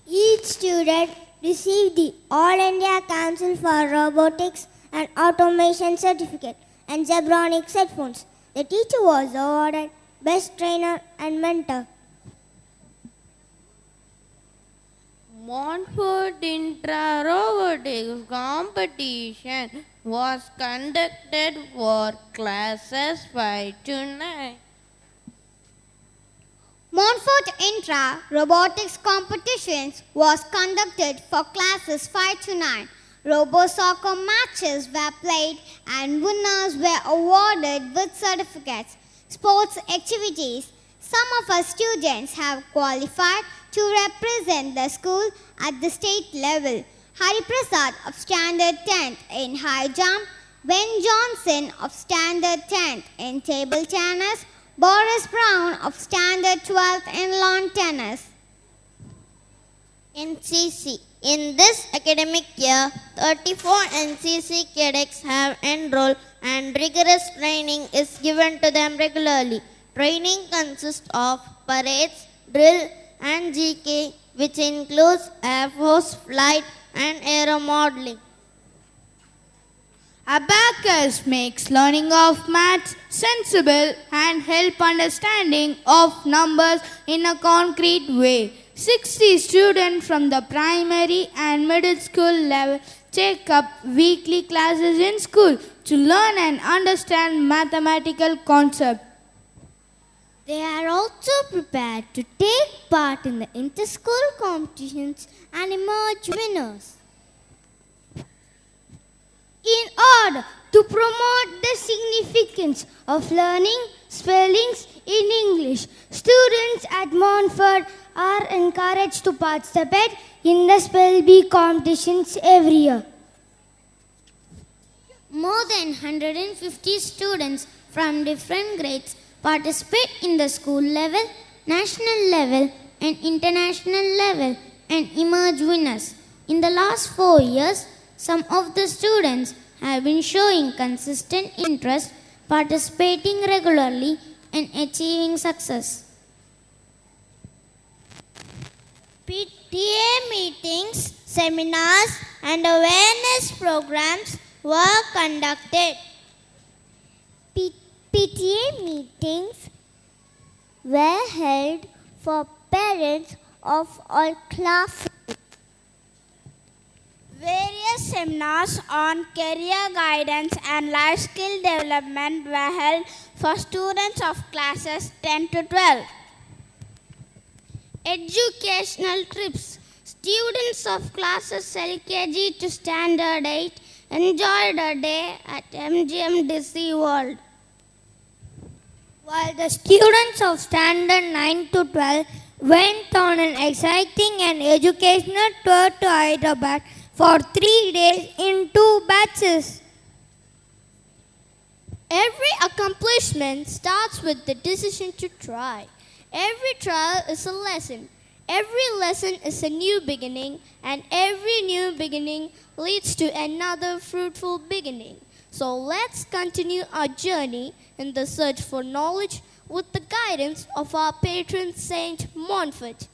Each student received the All India Council for Robotics and Automation Certificate and Zebronics headphones. The teacher was awarded Best Trainer and Mentor. Montfort Intra-Robotics competition was conducted for classes 5 to 9. Montfort Intra-Robotics competitions was conducted for classes 5 to 9. Robo-soccer matches were played and winners were awarded with certificates. Sports activities. Some of our students have qualified to represent the school at the state level. Hari Prasad of Standard 10th in high jump, Ben Johnson of Standard 10th in table tennis, Boris Brown of Standard 12th in lawn tennis. NCC. In this academic year, 34 NCC cadets have enrolled and rigorous training is given to them regularly. Training consists of parades, drill and GK, which includes Air Force flight and aero modeling. Abacus makes learning of maths sensible and help understanding of numbers in a concrete way. 60 students from the primary and middle school level take up weekly classes in school to learn and understand mathematical concepts. They are also prepared to take part in the inter-school competitions and emerge winners. In order to promote the significance of learning spellings in English, students at Montfort are encouraged to participate in the Spell Bee competitions every year. More than 150 students from different grades participate in the school level, national level and international level and emerge winners. In the last 4 years, some of the students have been showing consistent interest, participating regularly and achieving success. PTA meetings, seminars and awareness programs were conducted. PTA meetings were held for parents of all classes. Various seminars on career guidance and life skill development were held for students of classes 10 to 12. Educational trips. Students of classes LKG to Standard 8 enjoyed a day at MGM Disney World, while the students of Standard 9 to 12 went on an exciting and educational tour to Hyderabad for 3 days in 2 batches. Every accomplishment starts with the decision to try. Every trial is a lesson. Every lesson is a new beginning, and every new beginning leads to another fruitful beginning. So let's continue our journey in the search for knowledge with the guidance of our patron Saint Montfort.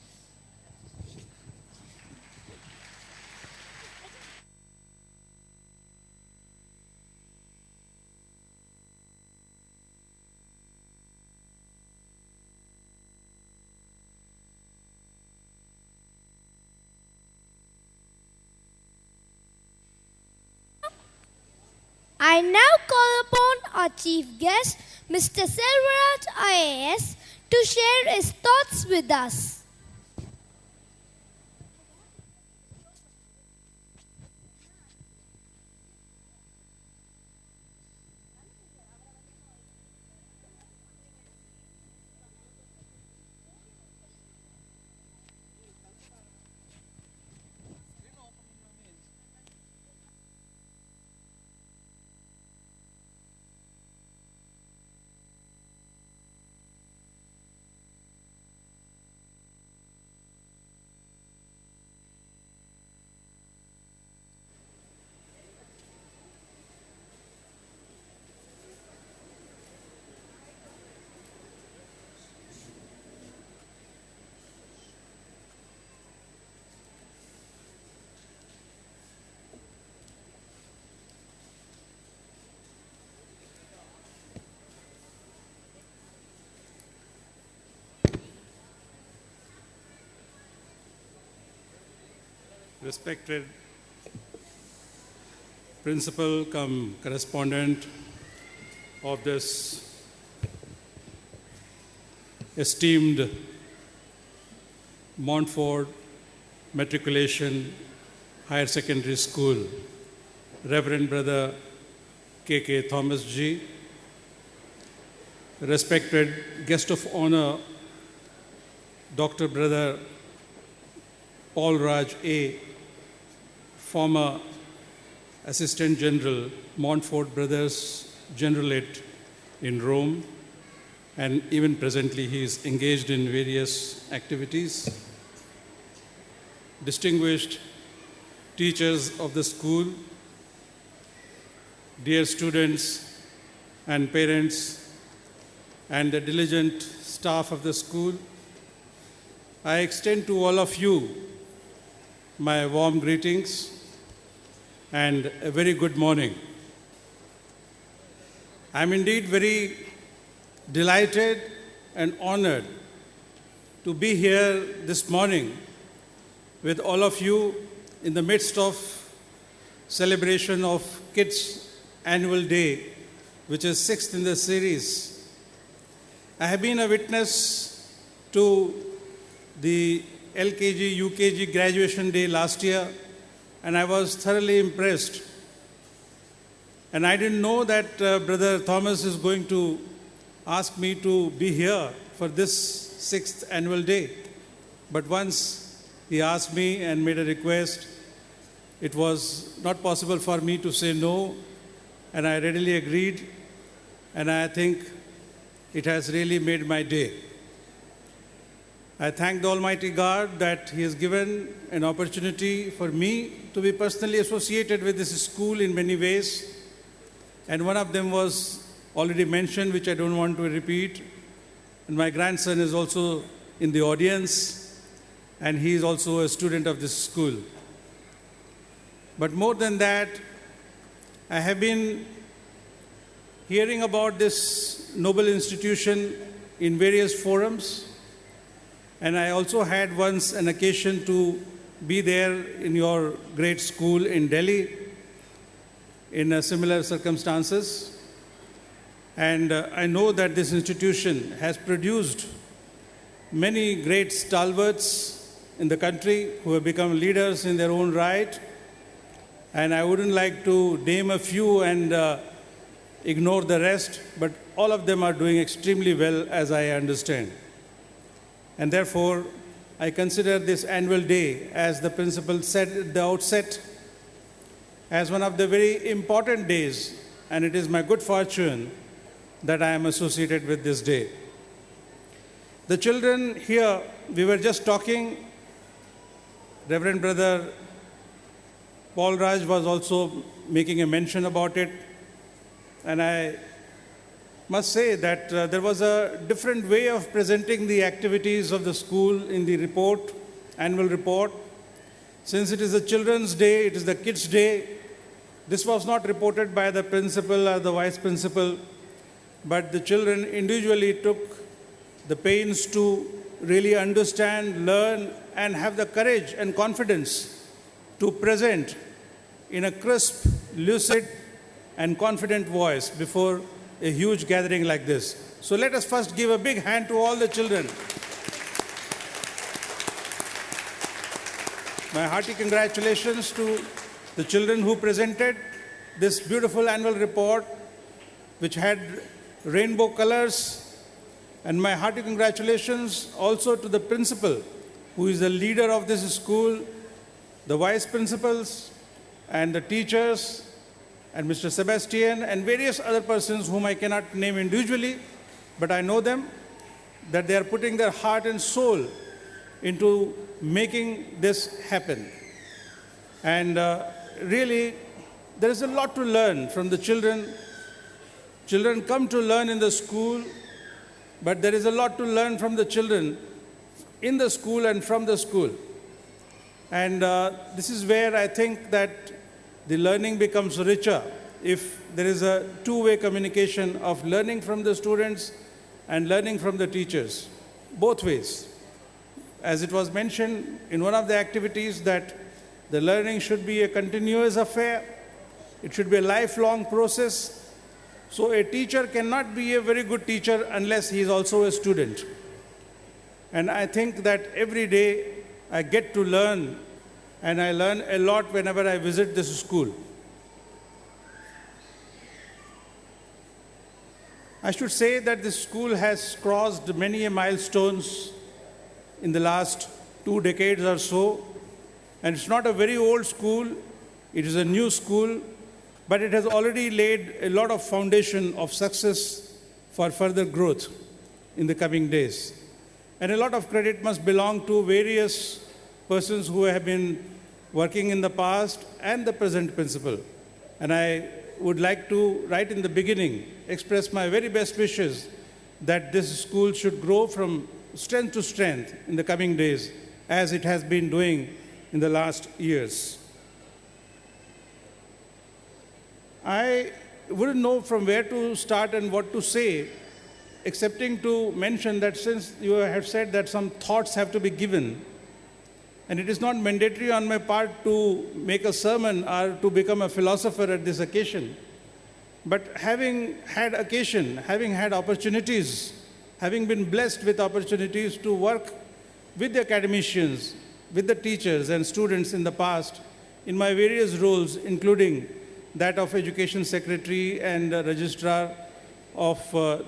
I now call upon our chief guest, Mr. Selvaraj IAS, to share his thoughts with us. Respected principal cum correspondent of this esteemed Montfort Matriculation Higher Secondary School, Reverend Brother K.K. Thomas G., respected guest of honor, Dr. Brother Paul Raj A., former Assistant General, Montfort Brothers Generalate in Rome, and even presently he is engaged in various activities. Distinguished teachers of the school, dear students and parents, and the diligent staff of the school, I extend to all of you my warm greetings and a very good morning. I'm indeed very delighted and honored to be here this morning with all of you in the midst of celebration of Kids Annual Day, which is 6th in the series. I have been a witness to the LKG, UKG graduation day last year, and I was thoroughly impressed. And I didn't know that Brother Thomas is going to ask me to be here for this 6th annual day. But once he asked me and made a request, it was not possible for me to say no, and I readily agreed, and I think it has really made my day. I thank the Almighty God that He has given an opportunity for me to be personally associated with this school in many ways. And one of them was already mentioned, which I don't want to repeat. And my grandson is also in the audience, and he is also a student of this school. But more than that, I have been hearing about this noble institution in various forums. And I also had once an occasion to be there in your great school in Delhi in similar circumstances. And I know that this institution has produced many great stalwarts in the country who have become leaders in their own right. And I wouldn't like to name a few and ignore the rest, but all of them are doing extremely well, as I understand. And therefore, I consider this annual day, as the principal said at the outset, as one of the very important days, and it is my good fortune that I am associated with this day. The children here, we were just talking, Reverend Brother Paul Raj was also making a mention about it, and I must say that there was a different way of presenting the activities of the school in the report, annual report. Since it is the children's day, it is the kids' day, this was not reported by the principal or the vice principal, but the children individually took the pains to really understand, learn, and have the courage and confidence to present in a crisp, lucid, and confident voice before a huge gathering like this. So let us first give a big hand to all the children. My hearty congratulations to the children who presented this beautiful annual report, which had rainbow colors. And my hearty congratulations also to the principal, who is the leader of this school, the vice principals, and the teachers, and Mr. Sebastian, and various other persons whom I cannot name individually, but I know them, that they are putting their heart and soul into making this happen. And really, there is a lot to learn from the children. Children come to learn in the school, but there is a lot to learn from the children in the school and from the school. And this is where I think that the learning becomes richer if there is a two-way communication of learning from the students and learning from the teachers, both ways. As it was mentioned in one of the activities, that the learning should be a continuous affair, it should be a lifelong process. So a teacher cannot be a very good teacher unless he is also a student. And I think that every day I get to learn, and I learn a lot whenever I visit this school. I should say that this school has crossed many milestones in the last 2 decades or so. And it's not a very old school, it is a new school, but it has already laid a lot of foundation of success for further growth in the coming days. And a lot of credit must belong to various persons who have been working in the past and the present principal. And I would like to, right in the beginning, express my very best wishes that this school should grow from strength to strength in the coming days, as it has been doing in the last years. I wouldn't know from where to start and what to say, excepting to mention that since you have said that some thoughts have to be given, and it is not mandatory on my part to make a sermon or to become a philosopher at this occasion, but having had occasion, having had opportunities, having been blessed with opportunities to work with the academicians, with the teachers and students in the past, in my various roles, including that of Education Secretary and Registrar of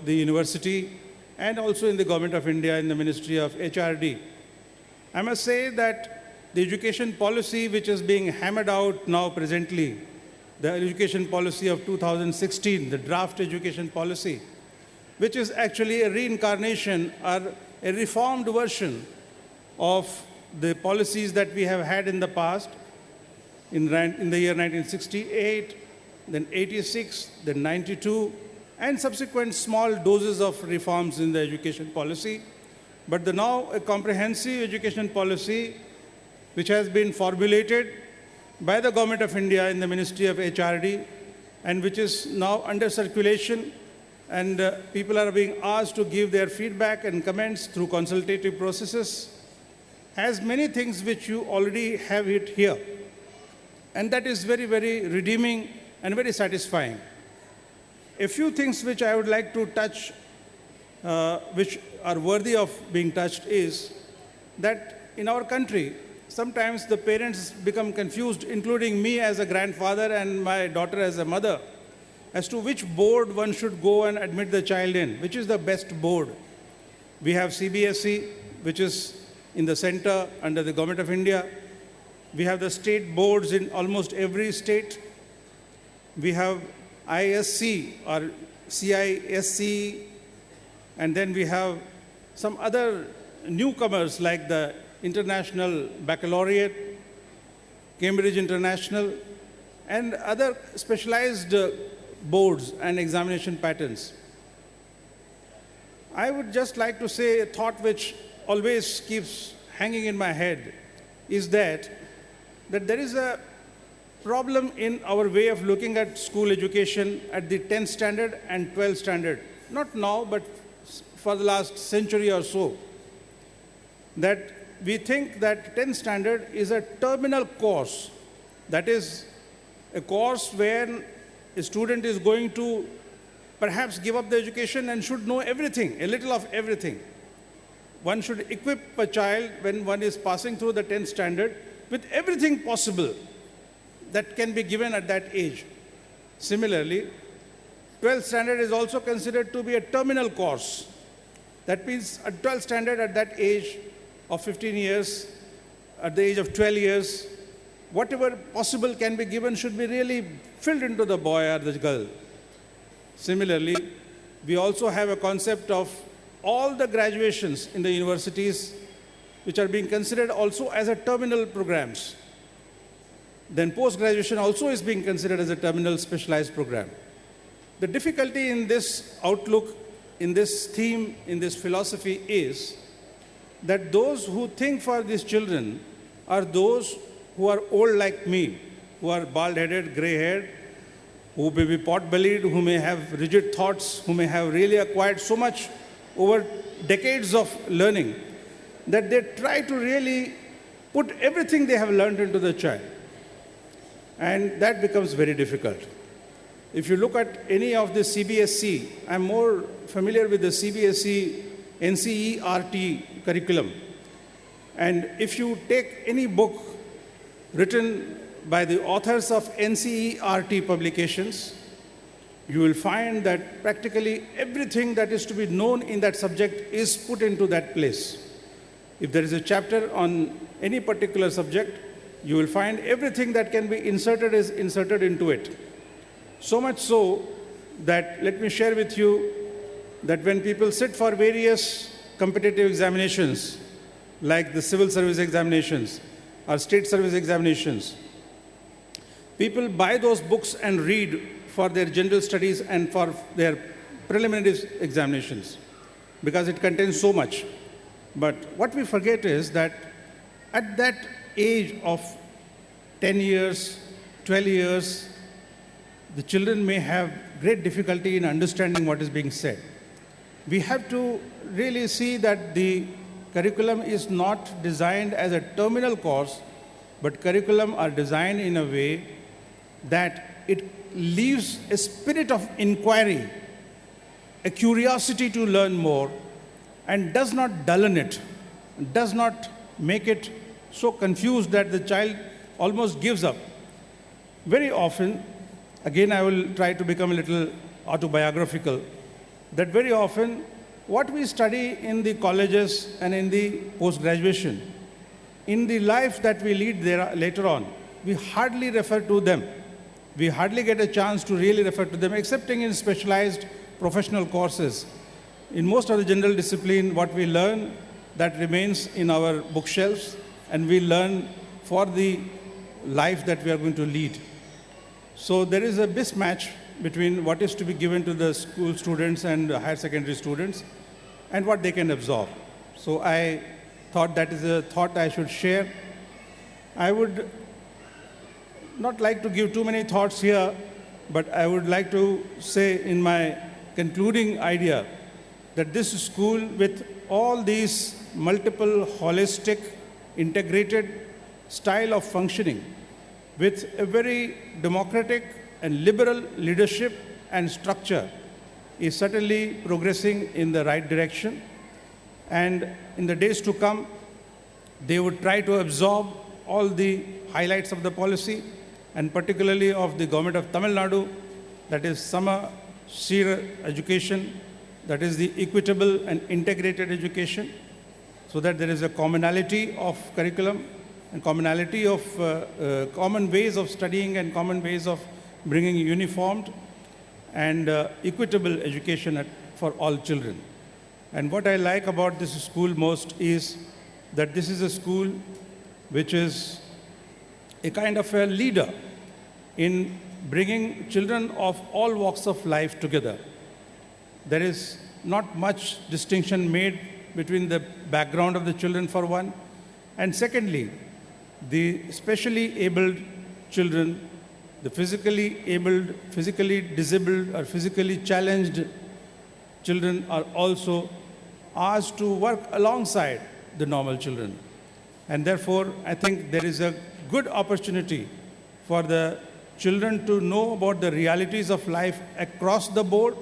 the university, and also in the Government of India in the Ministry of HRD. I must say that the education policy which is being hammered out now presently, the education policy of 2016, the draft education policy, which is actually a reincarnation or a reformed version of the policies that we have had in the past, in the year 1968, then 86, then 92, and subsequent small doses of reforms in the education policy. But now a comprehensive education policy which has been formulated by the Government of India in the Ministry of HRD, and which is now under circulation and people are being asked to give their feedback and comments through consultative processes, has many things which you already have it here. And that is very, very redeeming and very satisfying. A few things which I would like to touch, which are worthy of being touched, is that in our country, sometimes the parents become confused, including me as a grandfather and my daughter as a mother, as to which board one should go and admit the child in, which is the best board. We have CBSE, which is in the center under the Government of India. We have the state boards in almost every state. We have ISC or CISC, and then we have some other newcomers like the International Baccalaureate, Cambridge International, and other specialized boards and examination patterns. I would just like to say a thought which always keeps hanging in my head is that there is a problem in our way of looking at school education at the 10th standard and 12th standard. Not now, but for the last century or so. That we think that 10th standard is a terminal course. That is a course where a student is going to perhaps give up the education and should know everything, a little of everything. One should equip a child when one is passing through the 10th standard with everything possible that can be given at that age. Similarly, 12th standard is also considered to be a terminal course. That means at 12th standard at that age of 15 years, at the age of 12 years, whatever possible can be given should be really filled into the boy or the girl. Similarly, we also have a concept of all the graduations in the universities which are being considered also as a terminal programs. Then post-graduation also is being considered as a terminal specialized program. The difficulty in this outlook, in this theme, in this philosophy is that those who think for these children are those who are old like me, who are bald-headed, gray-haired, who may be pot-bellied, who may have rigid thoughts, who may have really acquired so much over decades of learning, that they try to really put everything they have learned into the child. And that becomes very difficult. If you look at any of the CBSE, I'm more familiar with the CBSE NCERT curriculum. And if you take any book written by the authors of NCERT publications, you will find that practically everything that is to be known in that subject is put into that place. If there is a chapter on any particular subject, you will find everything that can be inserted is inserted into it. So much so that, let me share with you, that when people sit for various competitive examinations, like the civil service examinations or state service examinations, people buy those books and read for their general studies and for their preliminary examinations because it contains so much. But what we forget is that at that age of 10 years, 12 years, the children may have great difficulty in understanding what is being said. We have to really see that the curriculum is not designed as a terminal course, but curriculum are designed in a way that it leaves a spirit of inquiry, a curiosity to learn more, and does not dullen it, does not make it so confused that the child almost gives up. Very often, again I will try to become a little autobiographical, that very often what we study in the colleges and in the post-graduation, in the life that we lead there later on, we hardly refer to them. We hardly get a chance to really refer to them, excepting in specialized professional courses. In most of the general discipline, what we learn, that remains in our bookshelves, and we learn for the life that we are going to lead. So there is a mismatch between what is to be given to the school students and higher secondary students and what they can absorb. So I thought that is a thought I should share. I would not like to give too many thoughts here, but I would like to say in my concluding idea that this school, with all these multiple holistic, integrated style of functioning, with a very democratic and liberal leadership and structure, is certainly progressing in the right direction. And in the days to come, they would try to absorb all the highlights of the policy, and particularly of the government of Tamil Nadu, that is Sama Sira education, that is the equitable and integrated education, so that there is a commonality of curriculum and commonality of common ways of studying and common ways of bringing uniformed and equitable education for all children. And what I like about this school most is that this is a school which is a kind of a leader in bringing children of all walks of life together. There is not much distinction made between the background of the children, for one, and secondly, the specially abled children, the physically abled, physically disabled, or physically challenged children are also asked to work alongside the normal children. And therefore, I think there is a good opportunity for the children to know about the realities of life across the board.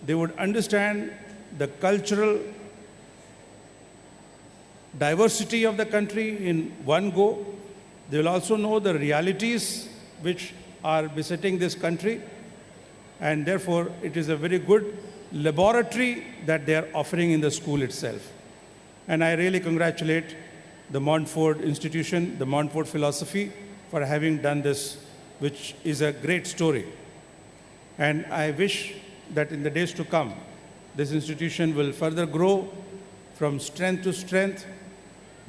They would understand the cultural diversity of the country in one go. They will also know the realities which are besetting this country. And therefore, it is a very good laboratory that they are offering in the school itself. And I really congratulate the Montfort Institution, the Montfort Philosophy, for having done this, which is a great story. And I wish that in the days to come, this institution will further grow from strength to strength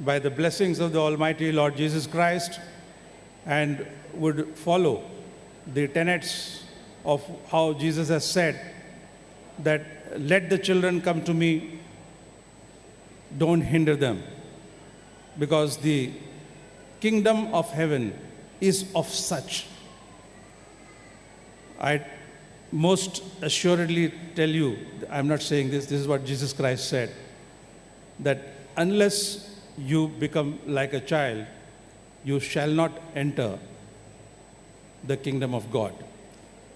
by the blessings of the Almighty Lord Jesus Christ, and would follow the tenets of how Jesus has said that let the children come to me, don't hinder them, because the kingdom of heaven is of such. I most assuredly tell you, I'm not saying this, this is what Jesus Christ said, that unless you become like a child, you shall not enter the kingdom of God.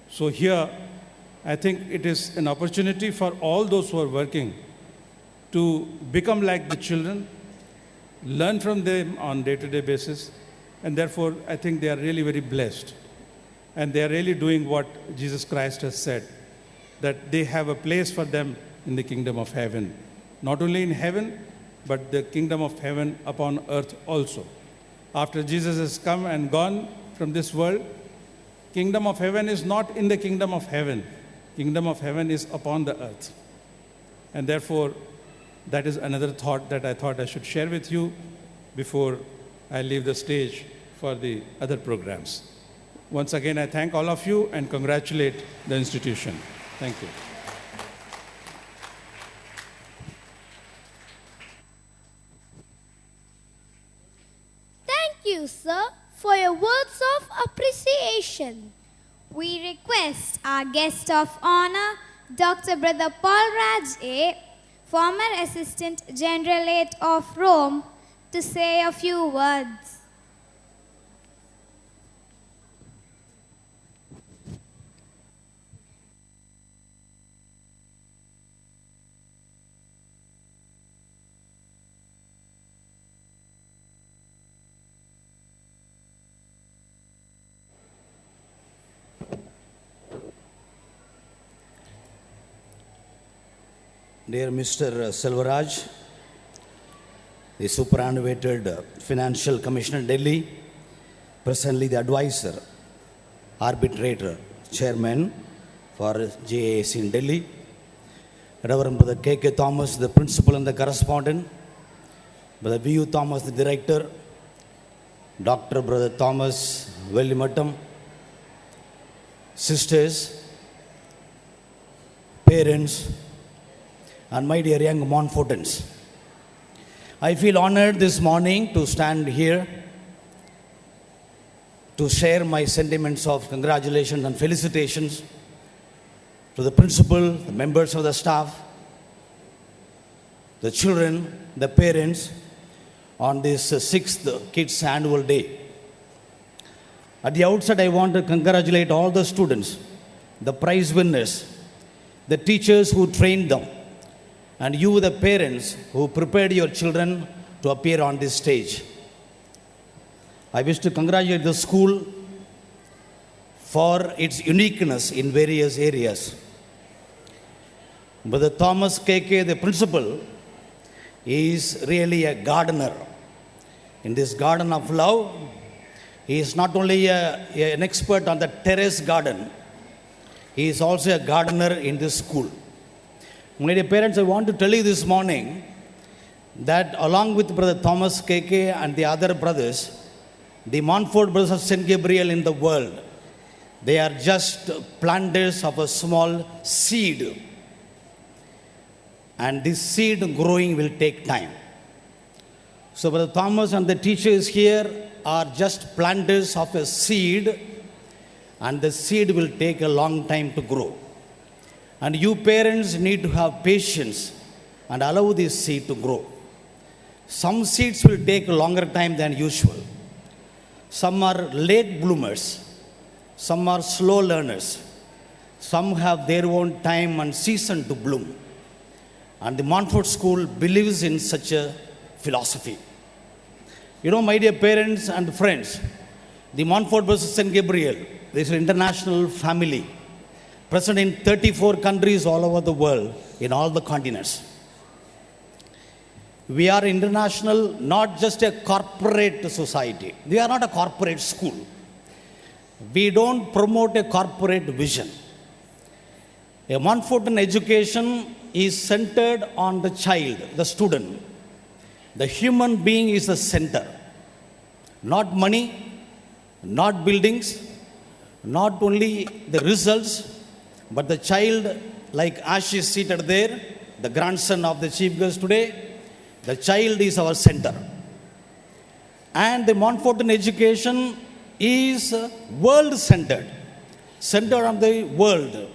So here, I think it is an opportunity for all those who are working to become like the children, learn from them on day-to-day basis, and therefore I think they are really very blessed. And they are really doing what Jesus Christ has said, that they have a place for them in the kingdom of heaven. Not only in heaven, but the kingdom of heaven upon earth also. After Jesus has come and gone from this world, kingdom of heaven is not in the kingdom of heaven. Kingdom of heaven is upon the earth. And therefore, that is another thought that I thought I should share with you before I leave the stage for the other programs. Once again, I thank all of you and congratulate the institution. Thank you. Thank you, sir, for your words of appreciation. We request our guest of honor, Dr. Brother Paul Raj A., former Assistant Generalate of Rome, to say a few words. Dear Mr. Selvaraj, the superannuated Financial Commissioner Delhi, presently the advisor, arbitrator, chairman for JAC in Delhi, Reverend Brother K.K. Thomas, the principal and the correspondent, Brother V.U. Thomas, the director, Dr. Brother Thomas Vellimattam, sisters, parents, and my dear young Montfortans. I feel honored this morning to stand here to share my sentiments of congratulations and felicitations to the principal, the members of the staff, the children, the parents on this 6th Kids Annual Day. At the outset, I want to congratulate all the students, the prize winners, the teachers who trained them, and you, the parents, who prepared your children to appear on this stage. I wish to congratulate the school for its uniqueness in various areas. Brother Thomas KK, the principal, is really a gardener. In this garden of love, he is not only an expert on the terrace garden, he is also a gardener in this school. My dear parents, I want to tell you this morning that along with Brother Thomas KK and the other brothers, the Montfort Brothers of St. Gabriel in the world, they are just planters of a small seed. And this seed growing will take time. So Brother Thomas and the teachers here are just planters of a seed, and the seed will take a long time to grow. And you parents need to have patience and allow this seed to grow. Some seeds will take a longer time than usual. Some are late bloomers. Some are slow learners. Some have their own time and season to bloom. And the Montfort School believes in such a philosophy. You know, my dear parents and friends, the Montfort Brothers of St. Gabriel, this is an international family, present in 34 countries all over the world, in all the continents. We are international, not just a corporate society. We are not a corporate school. We don't promote a corporate vision. A Montfortan education is centered on the child, the student. The human being is the center. Not money, not buildings, not only the results, but the child, like Ash is seated there, the grandson of the chief guest today, the child is our center. And the Montfortan education is world-centered, centered on the world.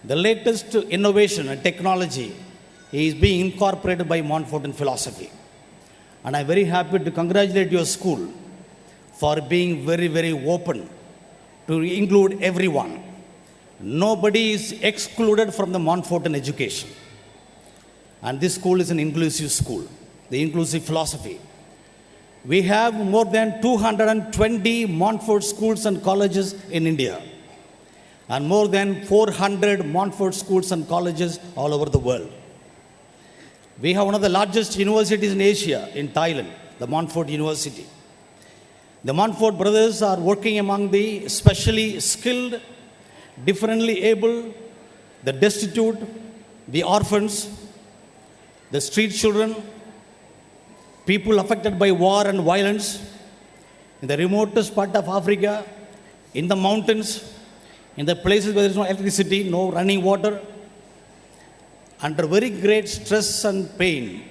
The latest innovation and technology is being incorporated by Montfortan philosophy. And I'm very happy to congratulate your school for being very, very open to include everyone. Nobody is excluded from the Montfortan education. And this school is an inclusive school, the inclusive philosophy. We have more than 220 Montfort schools and colleges in India, and more than 400 Montfort schools and colleges all over the world. We have one of the largest universities in Asia, in Thailand, the Montfort University. The Montfort brothers are working among the specially skilled, differently able, the destitute, the orphans, the street children, people affected by war and violence, in the remotest part of Africa, in the mountains, in the places where there is no electricity, no running water. Under very great stress and pain,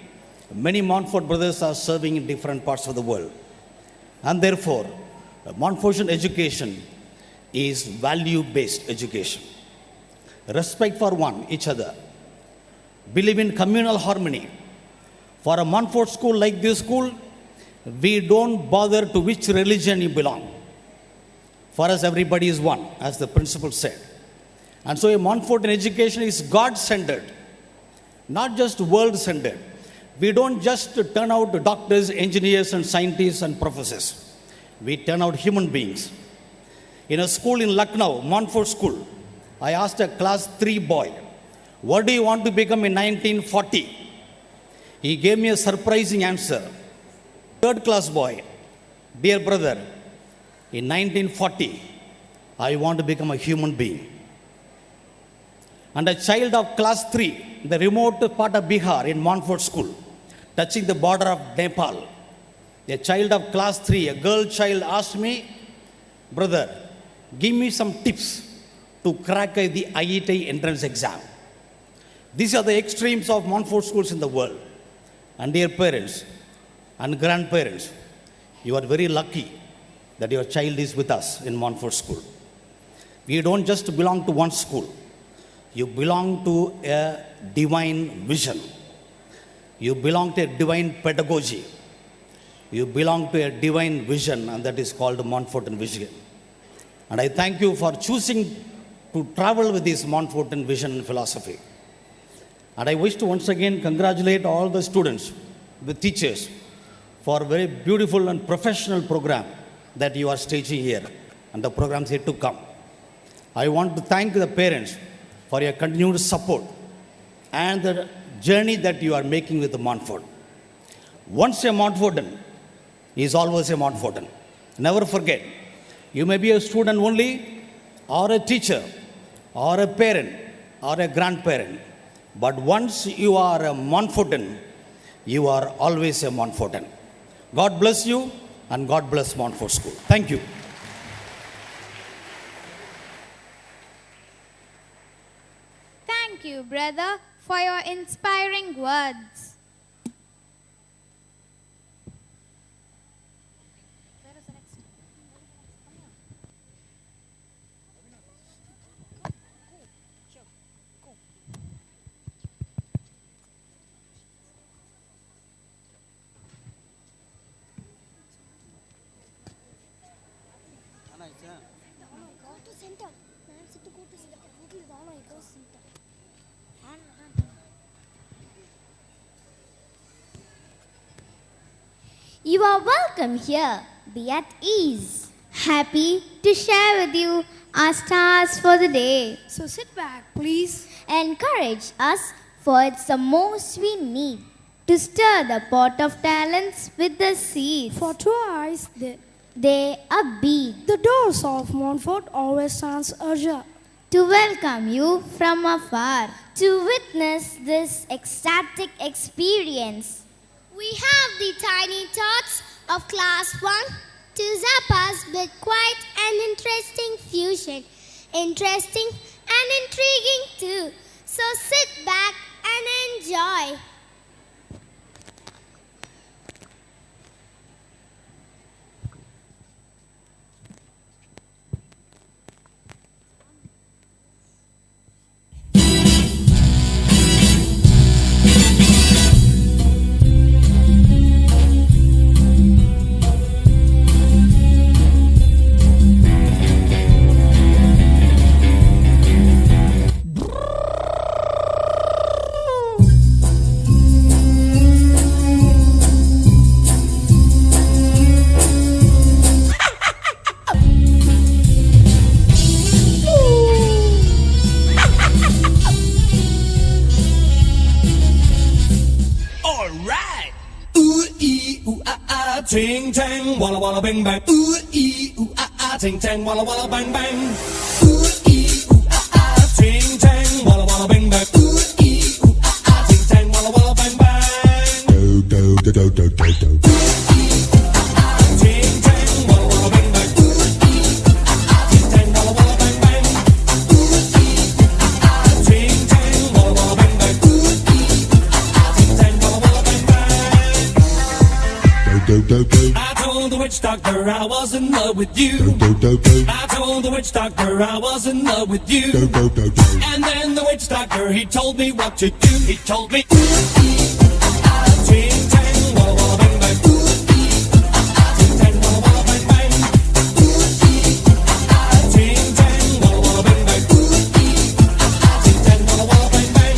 many Montfort brothers are serving in different parts of the world. And therefore, Montfortian education is value-based education. Respect for each other. Believe in communal harmony. For a Montfort school like this school, we don't bother to which religion you belong. For us, everybody is one, as the principal said. And so a Montfortan education is God-centered, not just world-centered. We don't just turn out doctors, engineers, and scientists and professors. We turn out human beings. In a school in Lucknow, Montfort School, I asked a class 3 boy, what do you want to become in 1940? He gave me a surprising answer. Third class boy, dear brother, in 1940, I want to become a human being. And a child of class 3, in the remote part of Bihar in Montfort School, touching the border of Nepal, a child of class 3, a girl child asked me, brother, give me some tips to crack the IET entrance exam. These are the extremes of Montfort schools in the world. And dear parents and grandparents, you are very lucky that your child is with us in Montfort School. We don't just belong to one school. You belong to a divine vision. You belong to a divine pedagogy. You belong to a divine vision, and that is called Montfort vision. And I thank you for choosing to travel with this Montfort vision and philosophy. And I wish to once again congratulate all the students, the teachers, for a very beautiful and professional program that you are staging here, and the programs yet to come. I want to thank the parents for your continued support and the journey that you are making with the Montfort. Once a Montfortan is always a Montfortan. Never forget, you may be a student only, or a teacher, or a parent, or a grandparent. But once you are a Montfortan, you are always a Montfortan. God bless you, and God bless Montfort School. Thank you. Thank you, brother, for your inspiring words. You are welcome here. Be at ease. Happy to share with you our stars for the day. So sit back, please. Encourage us, for it's the most we need to stir the pot of talents with the seeds. For twice they are big. The doors of Montfort always stands ajar to welcome you from afar, to witness this ecstatic experience. We have the tiny thoughts of class 1 to zap us with quite an interesting fusion. Interesting and intriguing too. So sit back and enjoy. Ting tang, walla walla bang bang. Ooh ee ooh ah ah. Ting tang, walla walla bang bang. Ooh ee ooh ah ah. Ting tang, walla walla bang bang. Ooh ee ooh ah ah. Ting tang, walla walla bang bang. Do do do do do do do. Ting tang, walla walla bang bang. Ooh ee ooh ah ah. Ting tang, walla walla bang bang. Ooh ee ooh ah ah. Ting tang, walla walla bang bang. Ooh ee ooh ah ah. Ting tang, walla walla bang bang. I told the witch doctor I was in love with you. I told the witch doctor I was in love with you. And then the witch doctor, he told me what to do. He told me, ting tang, walla walla bang bang. Ting tang, walla walla bang bang. Ting tang, walla walla bang bang. Ting tang, walla walla bang bang.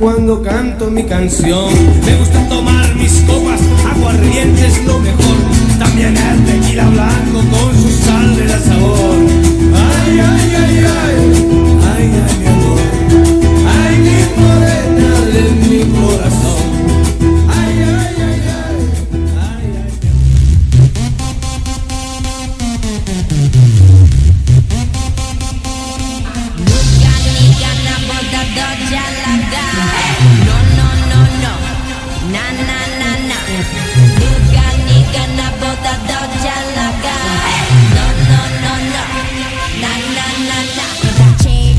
Cuando canto mi canción, me gusta tomar mis copas, aguardiente es lo mejor, también el tequila blanco con su sal de la sabor. Ay, ay, ay, ay, ay, ay, mi amor, ay, mi morena de mi corazón. Ay, ay, ay, ay, ay, ay.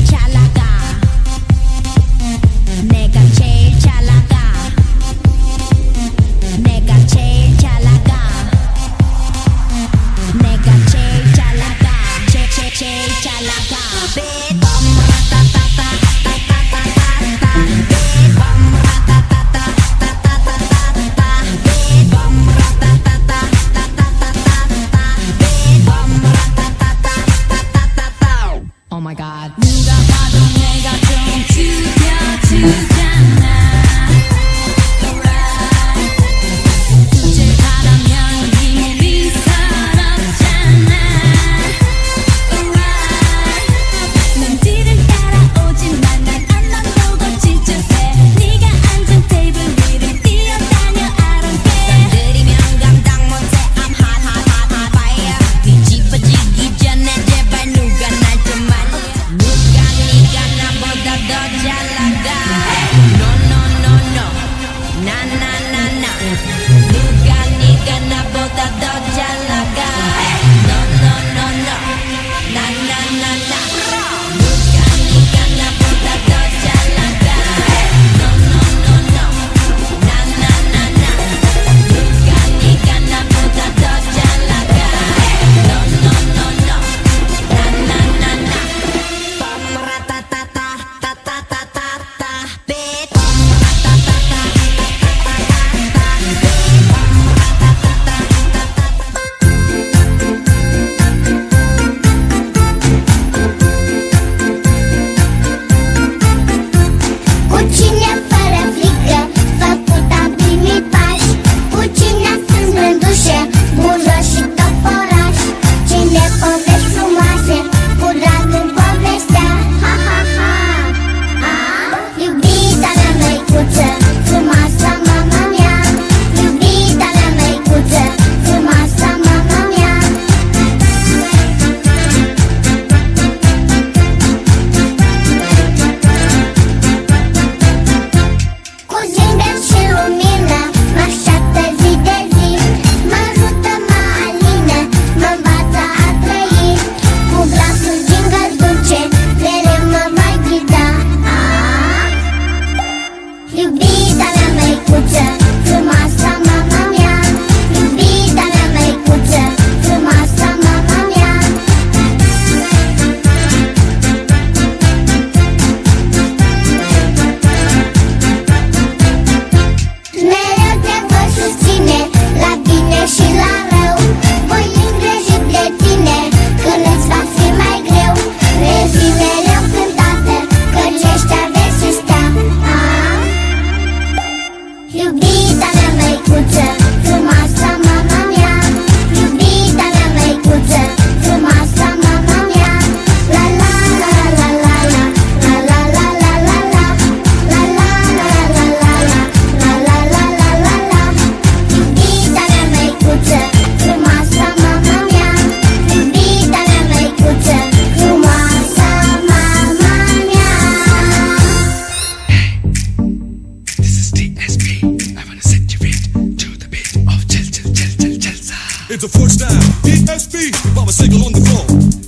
Chalaga,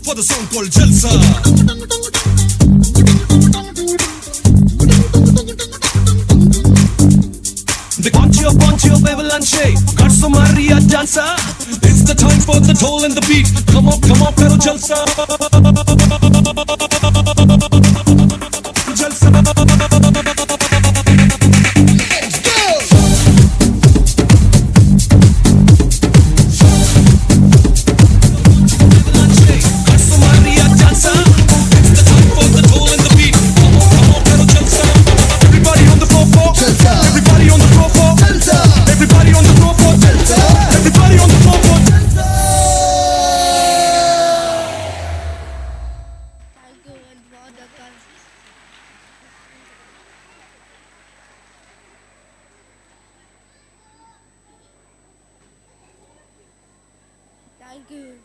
for the song called Jalsa. The punch your bevel and shake. Garso Maria dancer. It's the time for the toll and the beat. Come on, karo Jalsa. Jalsa. Let's go. Thank you.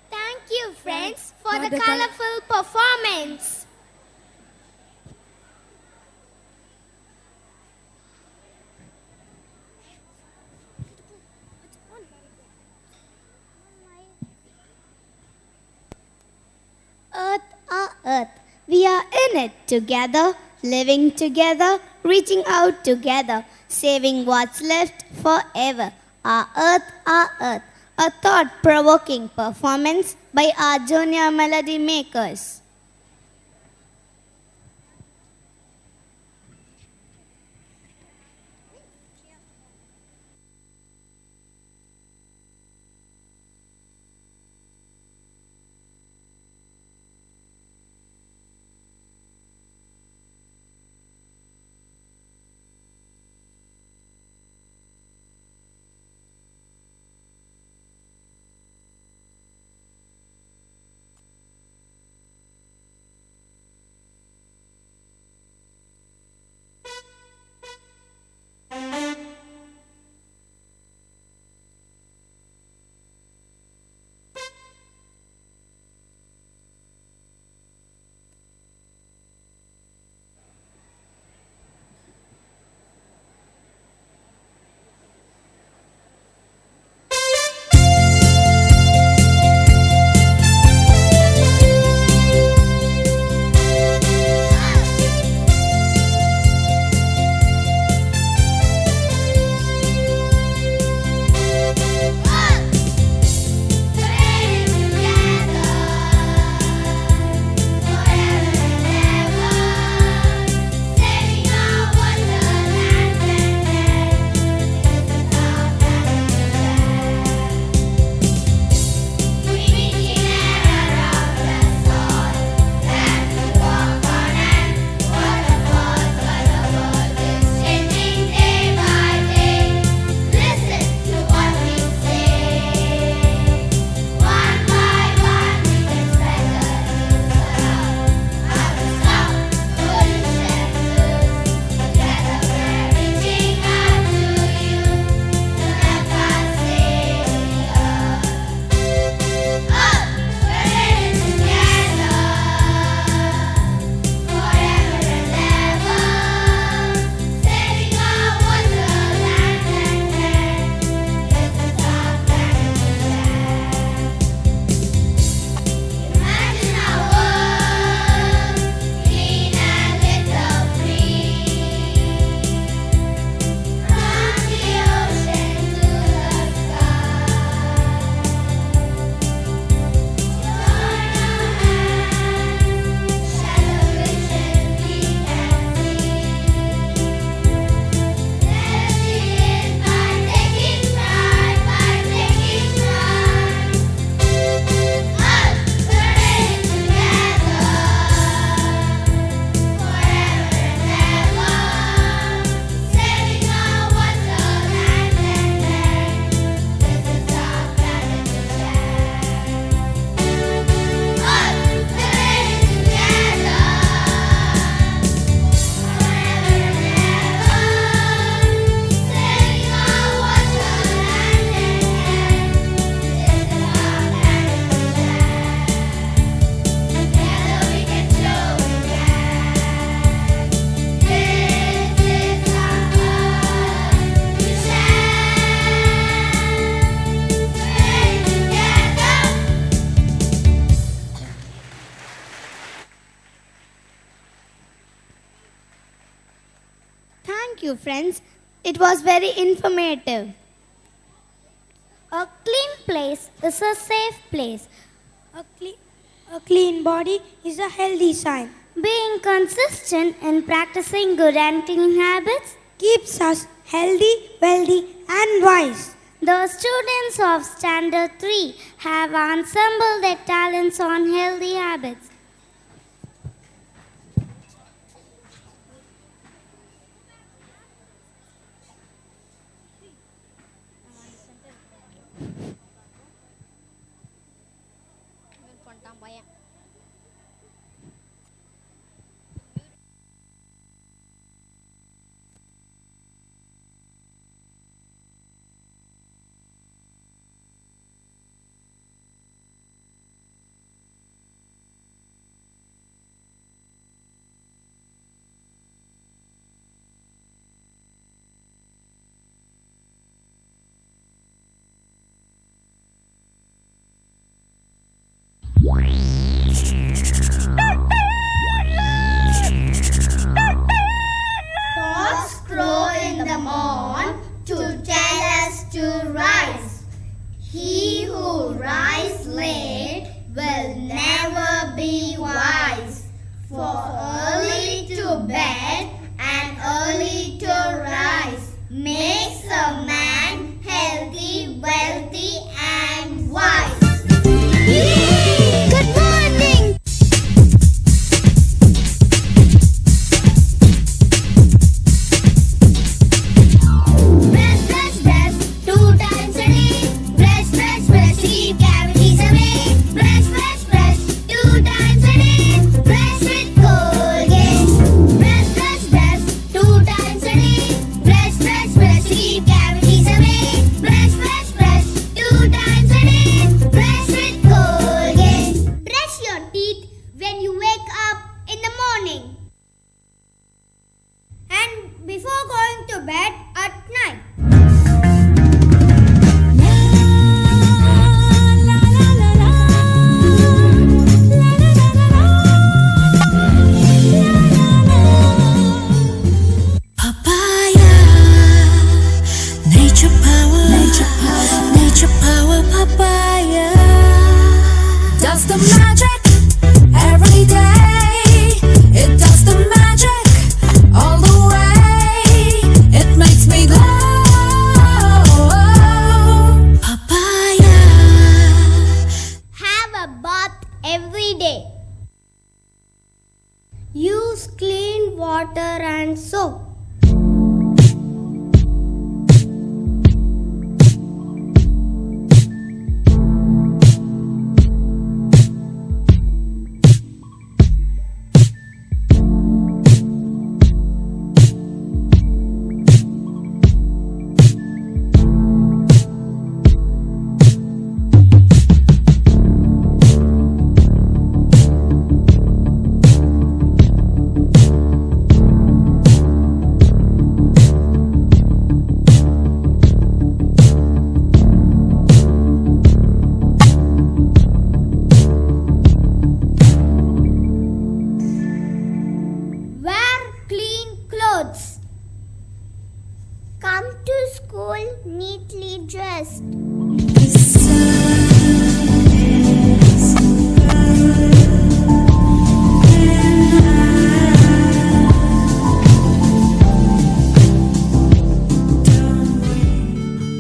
Thank you, friends, for the colorful performance. Earth, our earth. We are in it together, living together, reaching out together, saving what's left forever. Our earth, our earth. A thought-provoking performance by our junior melody makers. you, friends. It was very informative. A clean place is a safe place. A clean body is a healthy sign. Being consistent in practicing good and clean habits keeps us healthy, wealthy, and wise. The students of Standard 3 have assembled their talents on healthy habits. Cocks crow in the morn to tell us to rise. He who rises late will never be wise. For early to bed and early to rise makes a man healthy, wealthy, and wise. Good morning! Brush, brush, brush, 2 times a day. Brush, brush, brush, keep cavities away. Brush, brush, brush, 2 times a day. Brush with Colgate. Brush, brush, brush, 2 times a day. Brush, brush, brush, keep cavities away. Brush, brush, brush, 2 times a day. Brush with Colgate. Brush your teeth when you wake up in the morning And before going to bed at night. Papaya, nature power, nature power, papaya. Does the magic every day. It does the magic all the way. It makes me glow. Papaya. Have a bath every day. Use clean water and soap. Wear clean clothes. Come to school neatly dressed.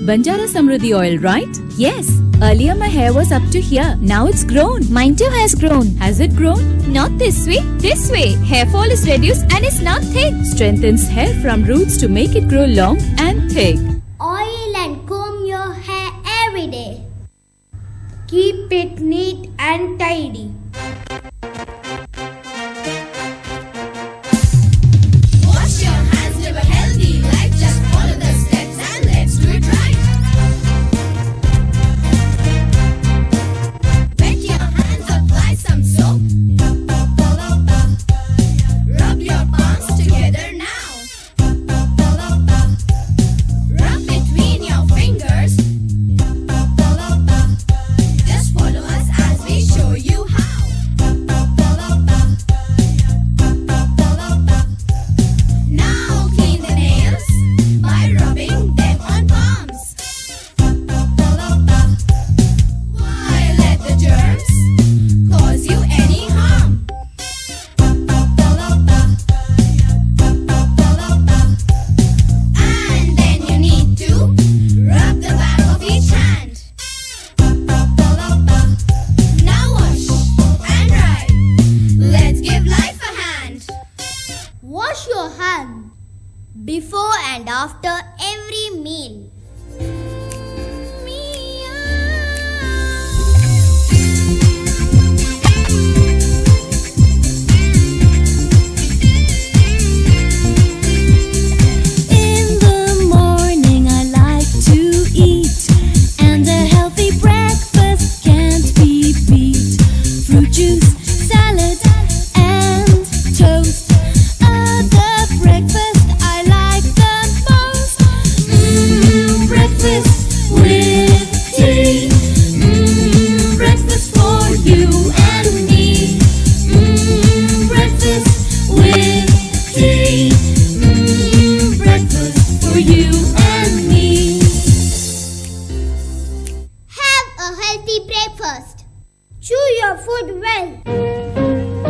Banjara Samruddhi oil, right? Yes. Earlier my hair was up to here. Now it's grown. Mine too has grown. Has it grown? Not this way. This way. Hair fall is reduced and is not thick. Strengthens hair from roots to make it grow long and thick. Oil and comb your hair every day. Keep it neat and tidy. Wash your hands, live a healthy life. Just follow the steps and let's do it right. Wet your hands, apply some soap. Rub your palms together now. Rub between your fingers. Just follow us as we show you how. Chew your food well.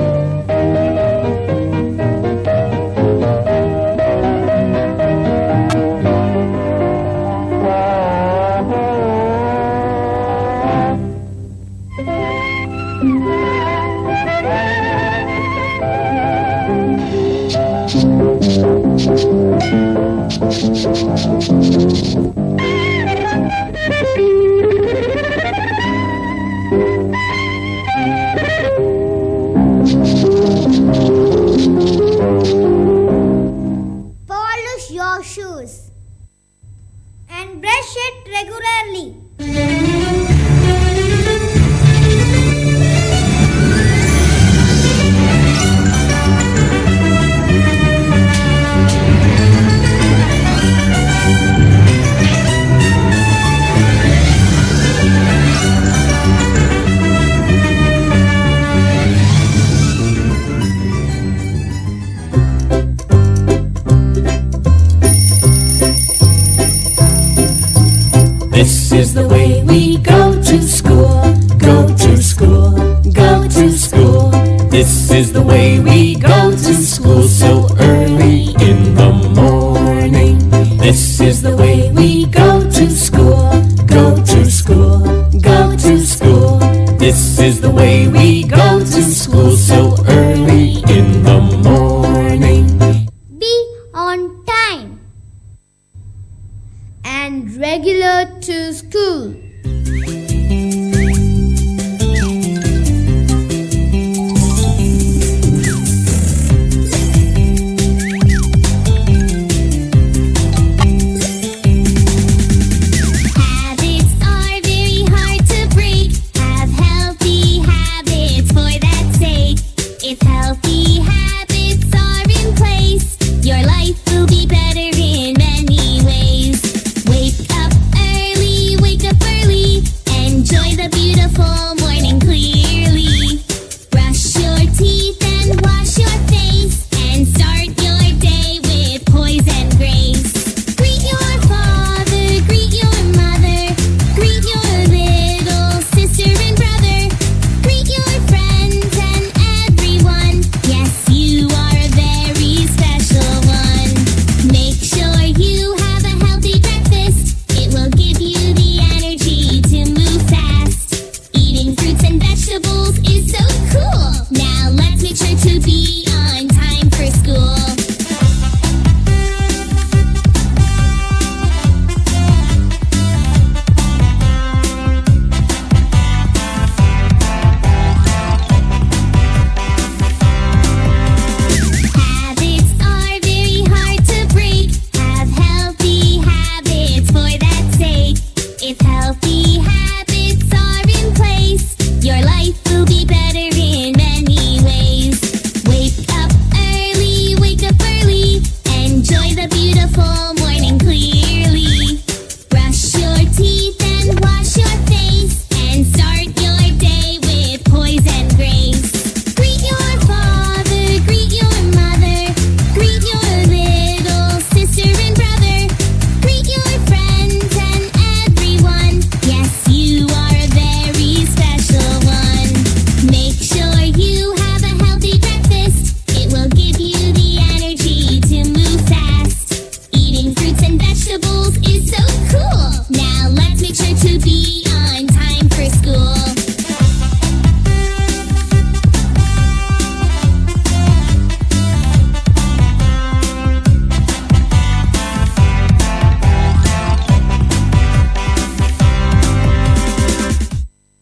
Polish your shoes and brush it regularly. This is the way we go to school, go to school, go to school. This is the way we go to school so early in the morning. This is the way we go to school, go to school, go to school. This is the way we go to school so early in the morning. Be on time and regular to school. Habits are very hard to break. Have healthy habits for that sake. If healthy habits are in place, your life will be better in many ways. Wake up early, enjoy the beautiful morning clear.